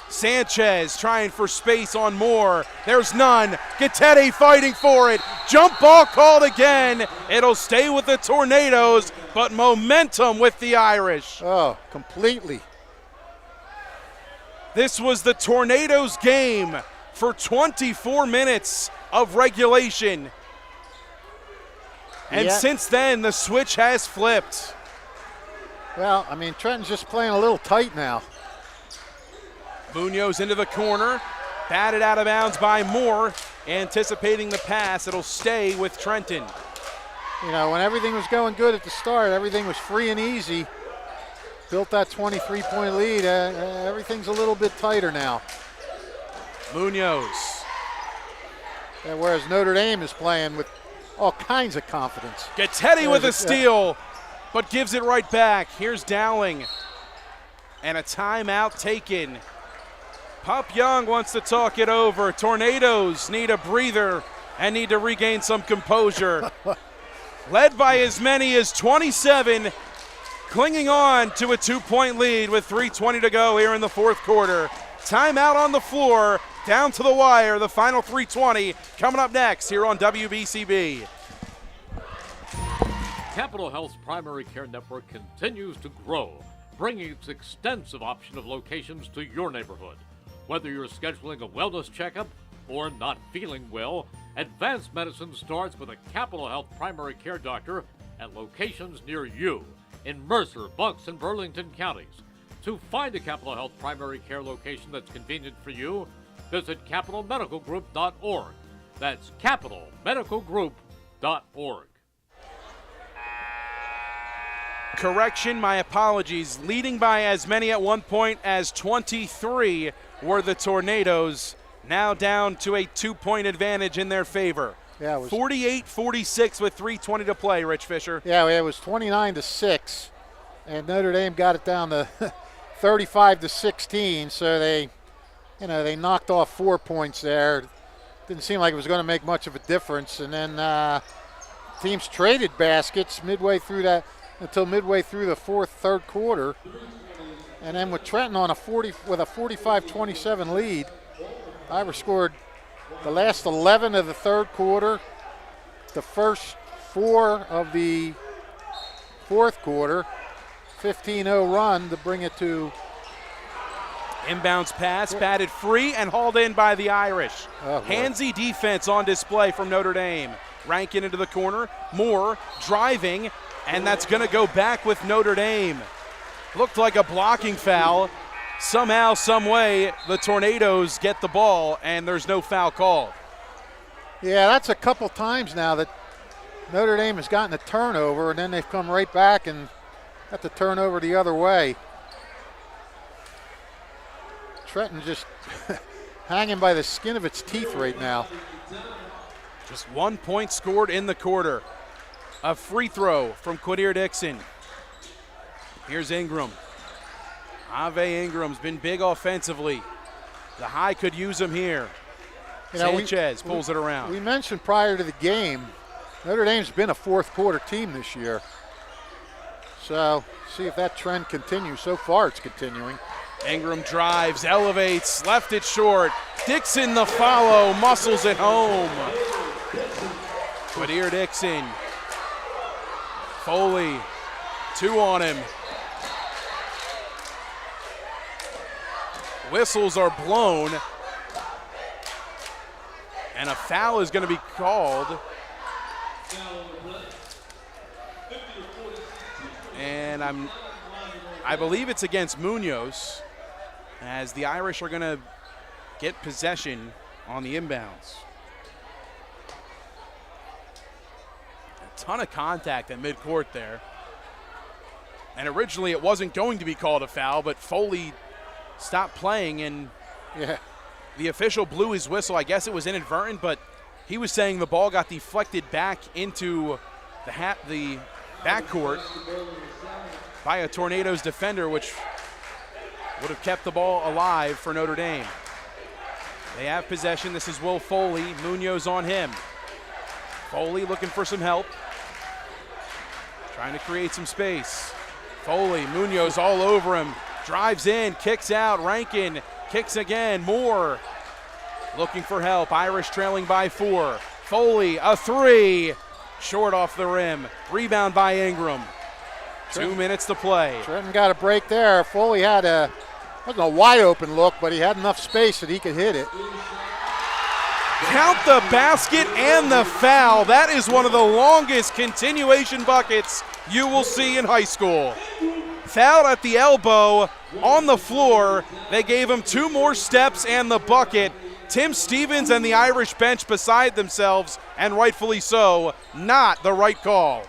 Sanchez trying for space on Moore. There's none. Gattete fighting for it. Jump ball called again. It'll stay with the Tornadoes, but momentum with the Irish. Oh, completely. This was the Tornadoes game for 24 minutes of regulation. And since then, the switch has flipped. Well, I mean, Trenton's just playing a little tight now. Munoz into the corner, batted out of bounds by Moore, anticipating the pass. It'll stay with Trenton. You know, when everything was going good at the start, everything was free and easy. Built that 23-point lead. Everything's a little bit tighter now. Munoz. Whereas Notre Dame is playing with all kinds of confidence. Gattete with a steal, but gives it right back. Here's Dowling. And a timeout taken. Pop Young wants to talk it over. Tornadoes need a breather and need to regain some composure. Led by as many as 27, clinging on to a 2-point lead with 3:20 to go here in the fourth quarter. Timeout on the floor, down to the wire, the final 3:20 coming up next here on WBCB. Capital Health's primary care network continues to grow, bringing its extensive option of locations to your neighborhood. Whether you're scheduling a wellness checkup or not feeling well, advanced medicine starts with a Capital Health primary care doctor at locations near you in Mercer, Bucks, and Burlington counties. To find a Capital Health primary care location that's convenient for you, visit capitalmedicalgroup.org. That's capitalmedicalgroup.org. Correction, my apologies. Leading by as many at one point as 23 were the Tornadoes. Now down to a 2-point advantage in their favor. Yeah, it was 48-46 with 3:20 to play, Rich Fisher. Yeah, it was 29-6, and Notre Dame got it down to 35-16. So they knocked off 4 points there. Didn't seem like it was going to make much of a difference. And then teams traded baskets until midway through the third quarter. And then with Trenton on with a 45-27 lead, Irish scored the last 11 of the third quarter, the first 4 of the fourth quarter, 15-0 run to bring it to. Inbounds pass, batted free and hauled in by the Irish. Handsy defense on display from Notre Dame. Rankin into the corner, Moore driving, and that's going to go back with Notre Dame. looked like a blocking foul. Somehow, some way, the Tornadoes get the ball, and there's no foul called. Yeah, that's a couple times now that Notre Dame has gotten a turnover, and then they've come right back and got the turnover the other way. Trenton just hanging by the skin of its teeth right now. Just 1 point scored in the quarter. A free throw from Quadir Dixon. Here's Ingram. Ave Ingram's been big offensively. The High could use him here. Sanchez pulls it around. We mentioned prior to the game, Notre Dame's been a fourth quarter team this year. So see if that trend continues. So far it's continuing. Ingram drives, elevates, left it short. Dixon the follow, muscles it home. Quadir Dixon. Foley, 2 on him. Whistles are blown. And a foul is going to be called. And I believe it's against Munoz, as the Irish are going to get possession on the inbounds. A ton of contact at midcourt there. And originally it wasn't going to be called a foul, but Foley stopped playing, and the official blew his whistle. I guess it was inadvertent, but he was saying the ball got deflected back into the backcourt by a Tornadoes defender, which would have kept the ball alive for Notre Dame. They have possession. This is Will Foley. Munoz on him. Foley looking for some help. Trying to create some space. Foley, Munoz all over him. Drives in, kicks out. Rankin kicks again. Moore looking for help. Irish trailing by 4. Foley, a 3. Short off the rim. Rebound by Ingram. 2 minutes to play. Trenton got a break there. Foley had wasn't a wide open look, but he had enough space that he could hit it. Count the basket and the foul. That is one of the longest continuation buckets you will see in high school. Fouled at the elbow on the floor. They gave him 2 more steps and the bucket. Tim Stevens and the Irish bench beside themselves, and rightfully so. Not the right call.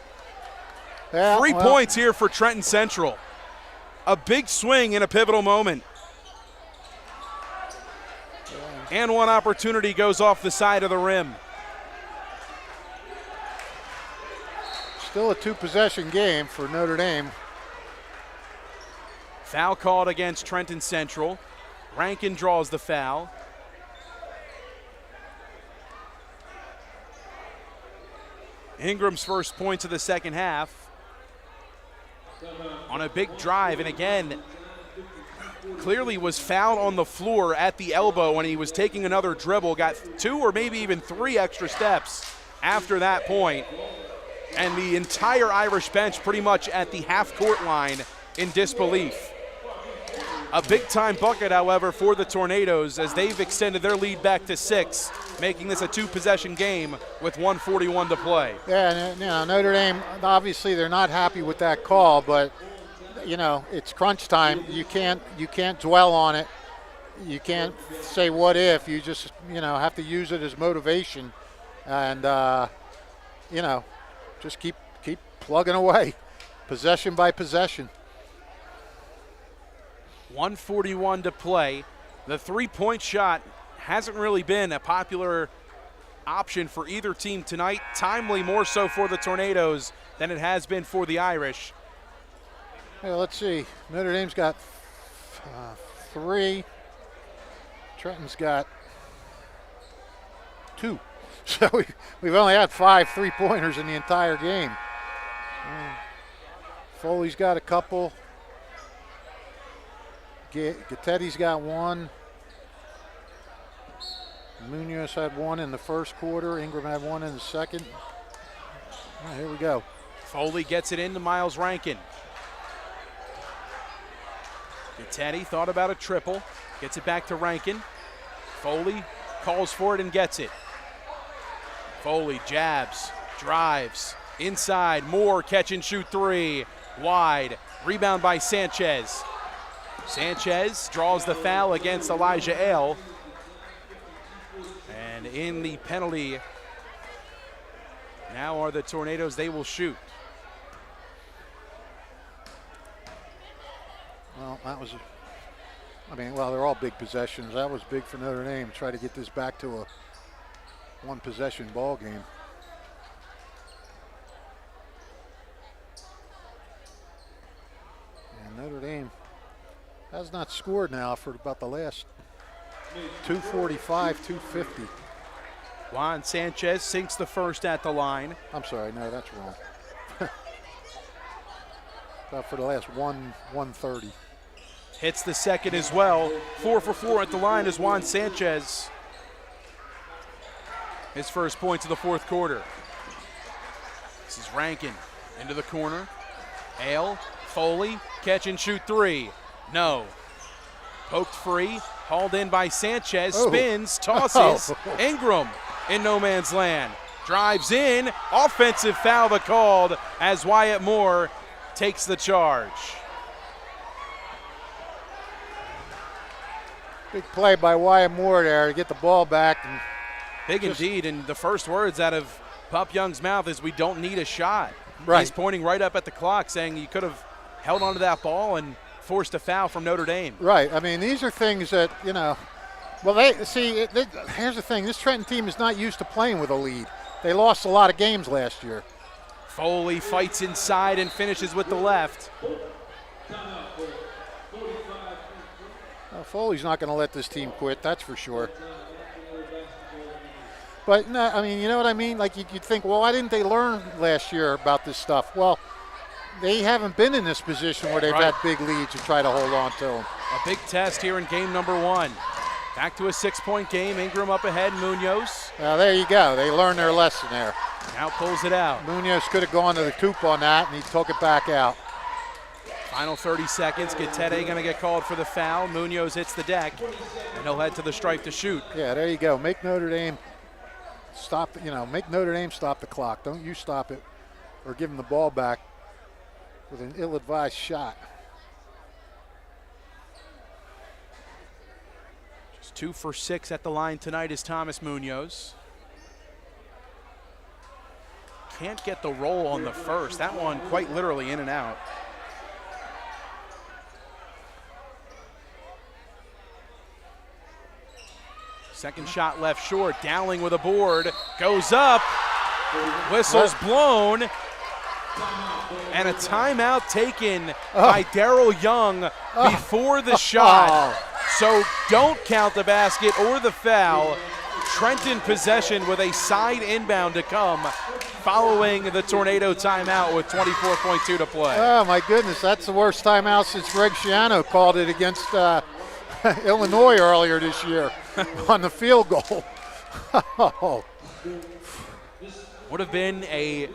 Yeah, 3 points here for Trenton Central. A big swing in a pivotal moment. And one opportunity goes off the side of the rim. Still a 2-possession game for Notre Dame. Foul called against Trenton Central. Rankin draws the foul. Ingram's first points of the second half on a big drive, and again, clearly was fouled on the floor at the elbow when he was taking another dribble, got 2 or maybe even 3 extra steps after that point, and the entire Irish bench pretty much at the half-court line in disbelief. A big-time bucket, however, for the Tornadoes as they've extended their lead back to 6, making this a 2-possession game with 1:41 to play. Yeah, and Notre Dame, obviously they're not happy with that call, but it's crunch time. You can't dwell on it. You can't say what if. You just have to use it as motivation, and just keep plugging away, possession by possession. 1:41 to play. The 3-point shot hasn't really been a popular option for either team tonight. Timely more so for the Tornadoes than it has been for the Irish. Yeah, let's see. Notre Dame's got 3. Trenton's got 2. So we've only had 5 3-pointers in the entire game. Foley's got a couple. Gattetti's got 1. Munoz had 1 in the first quarter. Ingram had 1 in the second. All right, here we go. Foley gets it into Miles Rankin. Gattetti thought about a triple. Gets it back to Rankin. Foley calls for it and gets it. Foley jabs, drives, inside. Moore catch and shoot 3. Wide. Rebound by Sanchez. Sanchez draws the foul against Elijah Ale. And in the penalty now are the Tornadoes. They will shoot. Well, that was, well, they're all big possessions. That was big for Notre Dame. Try to get this back to a one-possession ball game. And Notre Dame has not scored now for about the last 2:45, 2:50. Juan Sanchez sinks the first at the line. I'm sorry, no, that's wrong. About for the last 1:30. Hits the second as well. 4 for 4 at the line is Juan Sanchez. His first points of the fourth quarter. This is Rankin into the corner. Ale, Foley, catch and shoot three. No. Poked free, hauled in by Sanchez, spins, tosses. Ingram in no man's land. Drives in, offensive foul called as Wyatt Moore takes the charge. Big play by Wyatt Moore there to get the ball back. And big indeed, and the first words out of Pop Young's mouth is we don't need a shot. Right. He's pointing right up at the clock saying you could have held onto that ball and forced a foul from Notre Dame. Right. These are things that, well, here's the thing. This Trenton team is not used to playing with a lead. They lost a lot of games last year. Foley fights inside and finishes with the left. Foley's not going to let this team quit, that's for sure. But, no, you know what I mean? Like, you'd think, well, why didn't they learn last year about this stuff? Well, they haven't been in this position where they've had big leads and try to hold on to them. A big test here in game number one. Back to a 6-point game. Ingram up ahead, Munoz. Now, there you go. They learned their lesson there. Now pulls it out. Munoz could have gone to the coop on that, and he took it back out. Final 30 seconds. Gattete going to get called for the foul. Munoz hits the deck, and he'll head to the stripe to shoot. Yeah, there you go. Make Notre Dame stop. Make Notre Dame stop the clock. Don't you stop it, or give them the ball back with an ill-advised shot. Just 2 for 6 at the line tonight is Thomas Munoz. Can't get the roll on the first. That one quite literally in and out. Second shot left short. Dowling with a board. Goes up. Whistle's blown. And a timeout taken by Darrell Young before the shot. So don't count the basket or the foul. Trenton possession with a side inbound to come following the Tornado timeout with 24.2 to play. Oh, my goodness. That's the worst timeout since Greg Schiano called it against Illinois earlier this year on the field goal. Would have been a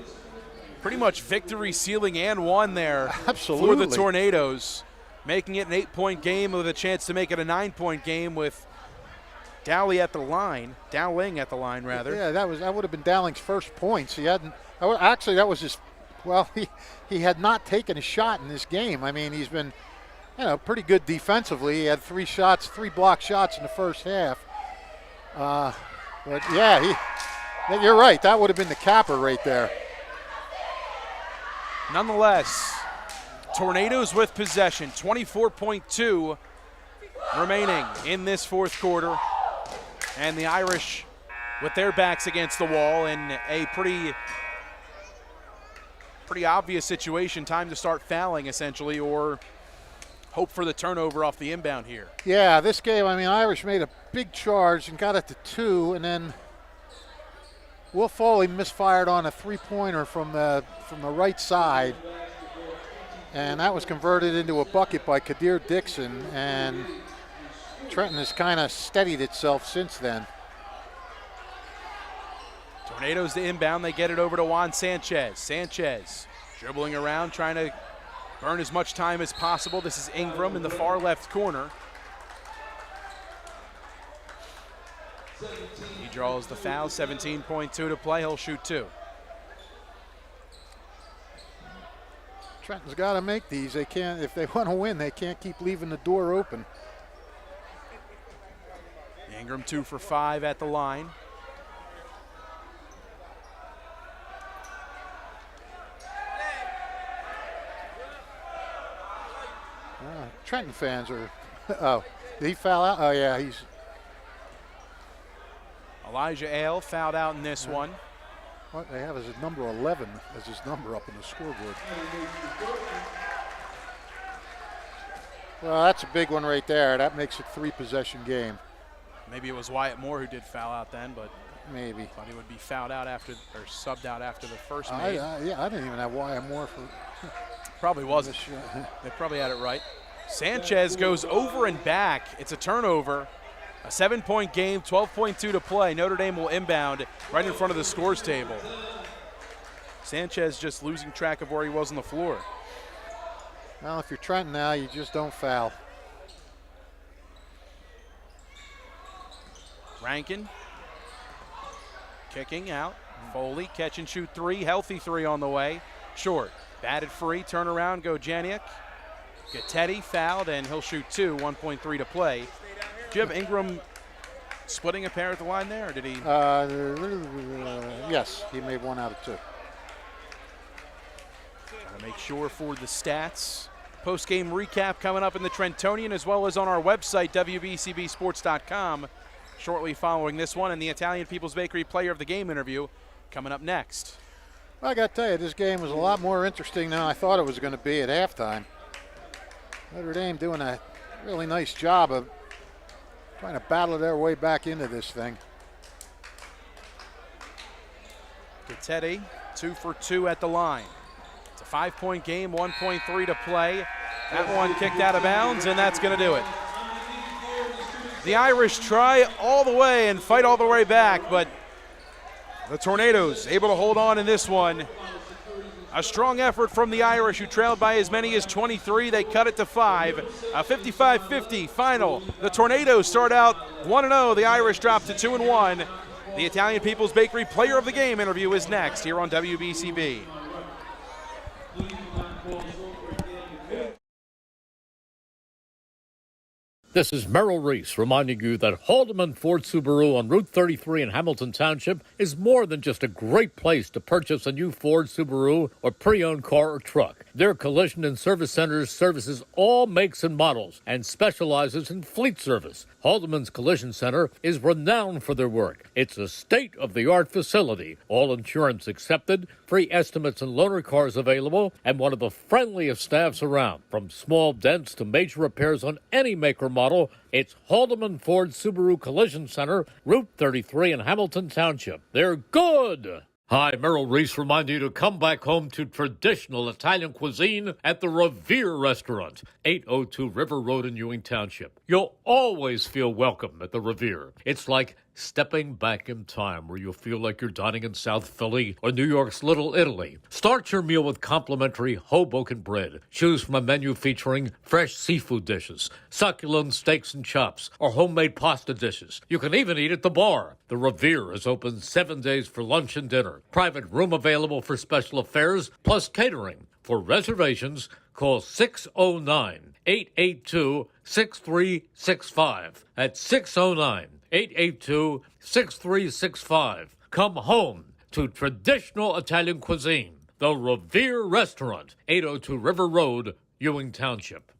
pretty much victory sealing and one there. Absolutely. For the Tornadoes, making it an 8-point game with a chance to make it a 9-point game with Dowling at the line. Yeah, that would have been Dowling's first points. He hadn't. Actually, that was his. Well, he had not taken a shot in this game. He's been, pretty good defensively. He had 3 block shots in the first half. But yeah, you're right. That would have been the capper right there. Nonetheless, Tornadoes with possession. 24.2 remaining in this fourth quarter. And the Irish with their backs against the wall in a pretty obvious situation. Time to start fouling, essentially, or hope for the turnover off the inbound here. Yeah, this game, Irish made a big charge and got it to 2, and then Will Foley misfired on a 3-pointer from the right side, and that was converted into a bucket by Kadir Dixon, and Trenton has kind of steadied itself since then. Tornadoes to inbound. They get it over to Juan Sanchez. Sanchez dribbling around, trying to burn as much time as possible. This is Ingram in the far left corner. He draws the foul. 17.2 to play. He'll shoot 2. Trenton's got to make these. They can't, if they want to win, they can't keep leaving the door open. Ingram 2 for 5 at the line. Trenton fans are, oh, did he foul out? Oh, yeah, he's. Elijah Ale fouled out in this one. What they have is his number 11 as his number up on the scoreboard. Well, that's a big one right there. That makes it 3-possession game. Maybe it was Wyatt Moore who did foul out then, but maybe. Thought he would be fouled out after, or subbed out after the first made. Yeah, I didn't even have Wyatt Moore for. Probably wasn't. They probably had it right. Sanchez goes over and back. It's a turnover. A 7-point game, 12.2 to play. Notre Dame will inbound right in front of the scores table. Sanchez just losing track of where he was on the floor. Well, if you're Trenton now, you just don't foul. Rankin kicking out. Foley catch and shoot 3. Healthy 3 on the way. Short. Batted free. Turn around. Go Janiak. Gattetti fouled, and he'll shoot 2. 1.3 to play. Do you have Ingram splitting a pair at the line there, or did he? Yes, he made 1 out of 2. Gotta make sure for the stats. Post-game recap coming up in the Trentonian as well as on our website, WBCBsports.com. Shortly following this one, and the Italian People's Bakery Player of the Game interview coming up next. Well, I got to tell you, this game was a lot more interesting than I thought it was going to be at halftime. Notre Dame doing a really nice job of trying to battle their way back into this thing. Gattetti, 2 for 2 at the line. It's a 5-point game, 1.3 to play. That one kicked out of bounds, and that's going to do it. The Irish try all the way and fight all the way back, but the Tornadoes able to hold on in this one. A strong effort from the Irish, who trailed by as many as 23. They cut it to 5. A 55-50 final. The Tornadoes start out 1-0. The Irish drop to 2-1. The Italian People's Bakery Player of the Game interview is next here on WBCB. This is Merrill Reese reminding you that Haldeman Ford Subaru on Route 33 in Hamilton Township is more than just a great place to purchase a new Ford Subaru or pre-owned car or truck. Their collision and service centers services all makes and models and specializes in fleet service. Haldeman's Collision Center is renowned for their work. It's a state-of-the-art facility, all insurance accepted, free estimates and loaner cars available, and one of the friendliest staffs around. From small dents to major repairs on any make or model, it's Haldeman Ford Subaru Collision Center, Route 33 in Hamilton Township. They're good! Hi, Merrill Reese reminding you to come back home to traditional Italian cuisine at the Revere Restaurant, 802 River Road in Ewing Township. You'll always feel welcome at the Revere. It's like stepping back in time where you'll feel like you're dining in South Philly or New York's Little Italy. Start your meal with complimentary Hoboken bread. Choose from a menu featuring fresh seafood dishes, succulent steaks and chops, or homemade pasta dishes. You can even eat at the bar. The Revere is open 7 days for lunch and dinner. Private room available for special affairs, plus catering. For reservations, call 609-882-6365. That's 609-882-6365. Come home to traditional Italian cuisine. The Revere Restaurant, 802 River Road, Ewing Township.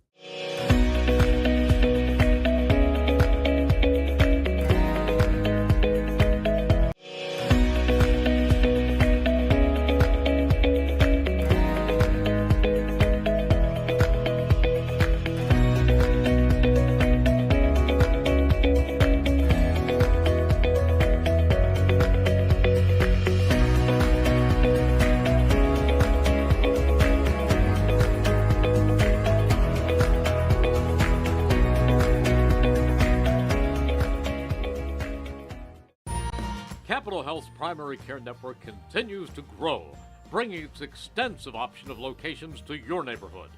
Capital Health's primary care network continues to grow, bringing its extensive option of locations to your neighborhood.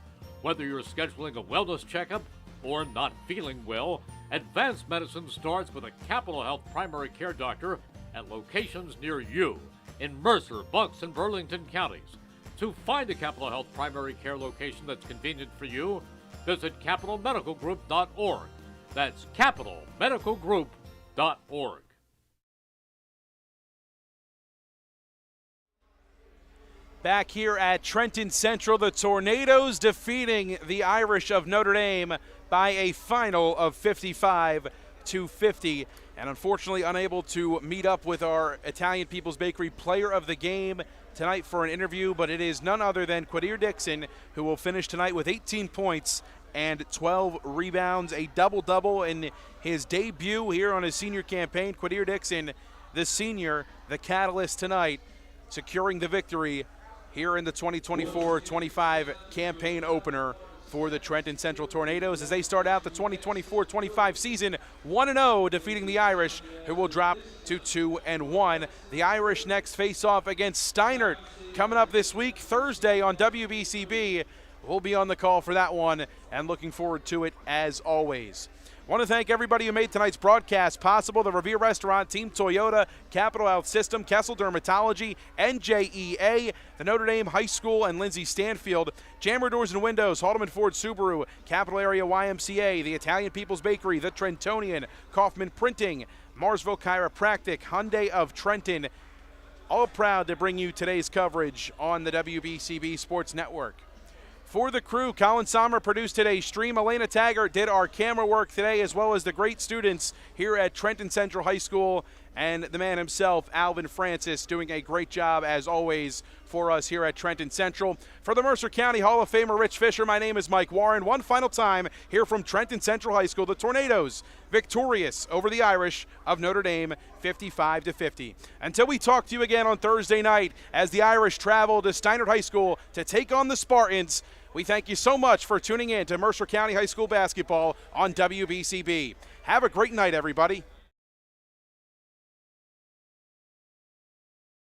Whether you're scheduling a wellness checkup or not feeling well, advanced medicine starts with a Capital Health primary care doctor at locations near you in Mercer, Bucks, and Burlington counties. To find a Capital Health primary care location that's convenient for you, visit capitalmedicalgroup.org. That's capitalmedicalgroup.org. Back here at Trenton Central, the Tornadoes defeating the Irish of Notre Dame by a final of 55-50. And unfortunately unable to meet up with our Italian People's Bakery player of the game tonight for an interview, but it is none other than Quadir Dixon, who will finish tonight with 18 points and 12 rebounds, a double-double in his debut here on his senior campaign. Quadir Dixon, the senior, the catalyst tonight, securing the victory here in the 2024-25 campaign opener for the Trenton Central Tornadoes as they start out the 2024-25 season 1-0, defeating the Irish, who will drop to 2-1. The Irish next face off against Steinert coming up this week, Thursday on WBCB. We'll be on the call for that one and looking forward to it as always. I want to thank everybody who made tonight's broadcast possible. The Revere Restaurant, Team Toyota, Capital Health System, Kessel Dermatology, NJEA, the Notre Dame High School, and Lindsay Stanfield, Jammer Doors and Windows, Haldeman Ford Subaru, Capital Area YMCA, the Italian People's Bakery, the Trentonian, Kaufman Printing, Marsville Chiropractic, Hyundai of Trenton, all proud to bring you today's coverage on the WBCB Sports Network. For the crew, Colin Sommer produced today's stream. Elena Taggart did our camera work today, as well as the great students here at Trenton Central High School, and the man himself, Alvin Francis, doing a great job, as always, for us here at Trenton Central. For the Mercer County Hall of Famer Rich Fisher, my name is Mike Warren. One final time here from Trenton Central High School, the Tornadoes victorious over the Irish of Notre Dame, 55-50. Until we talk to you again on Thursday night as the Irish travel to Steinert High School to take on the Spartans, we thank you so much for tuning in to Mercer County High School basketball on WBCB. Have a great night, everybody.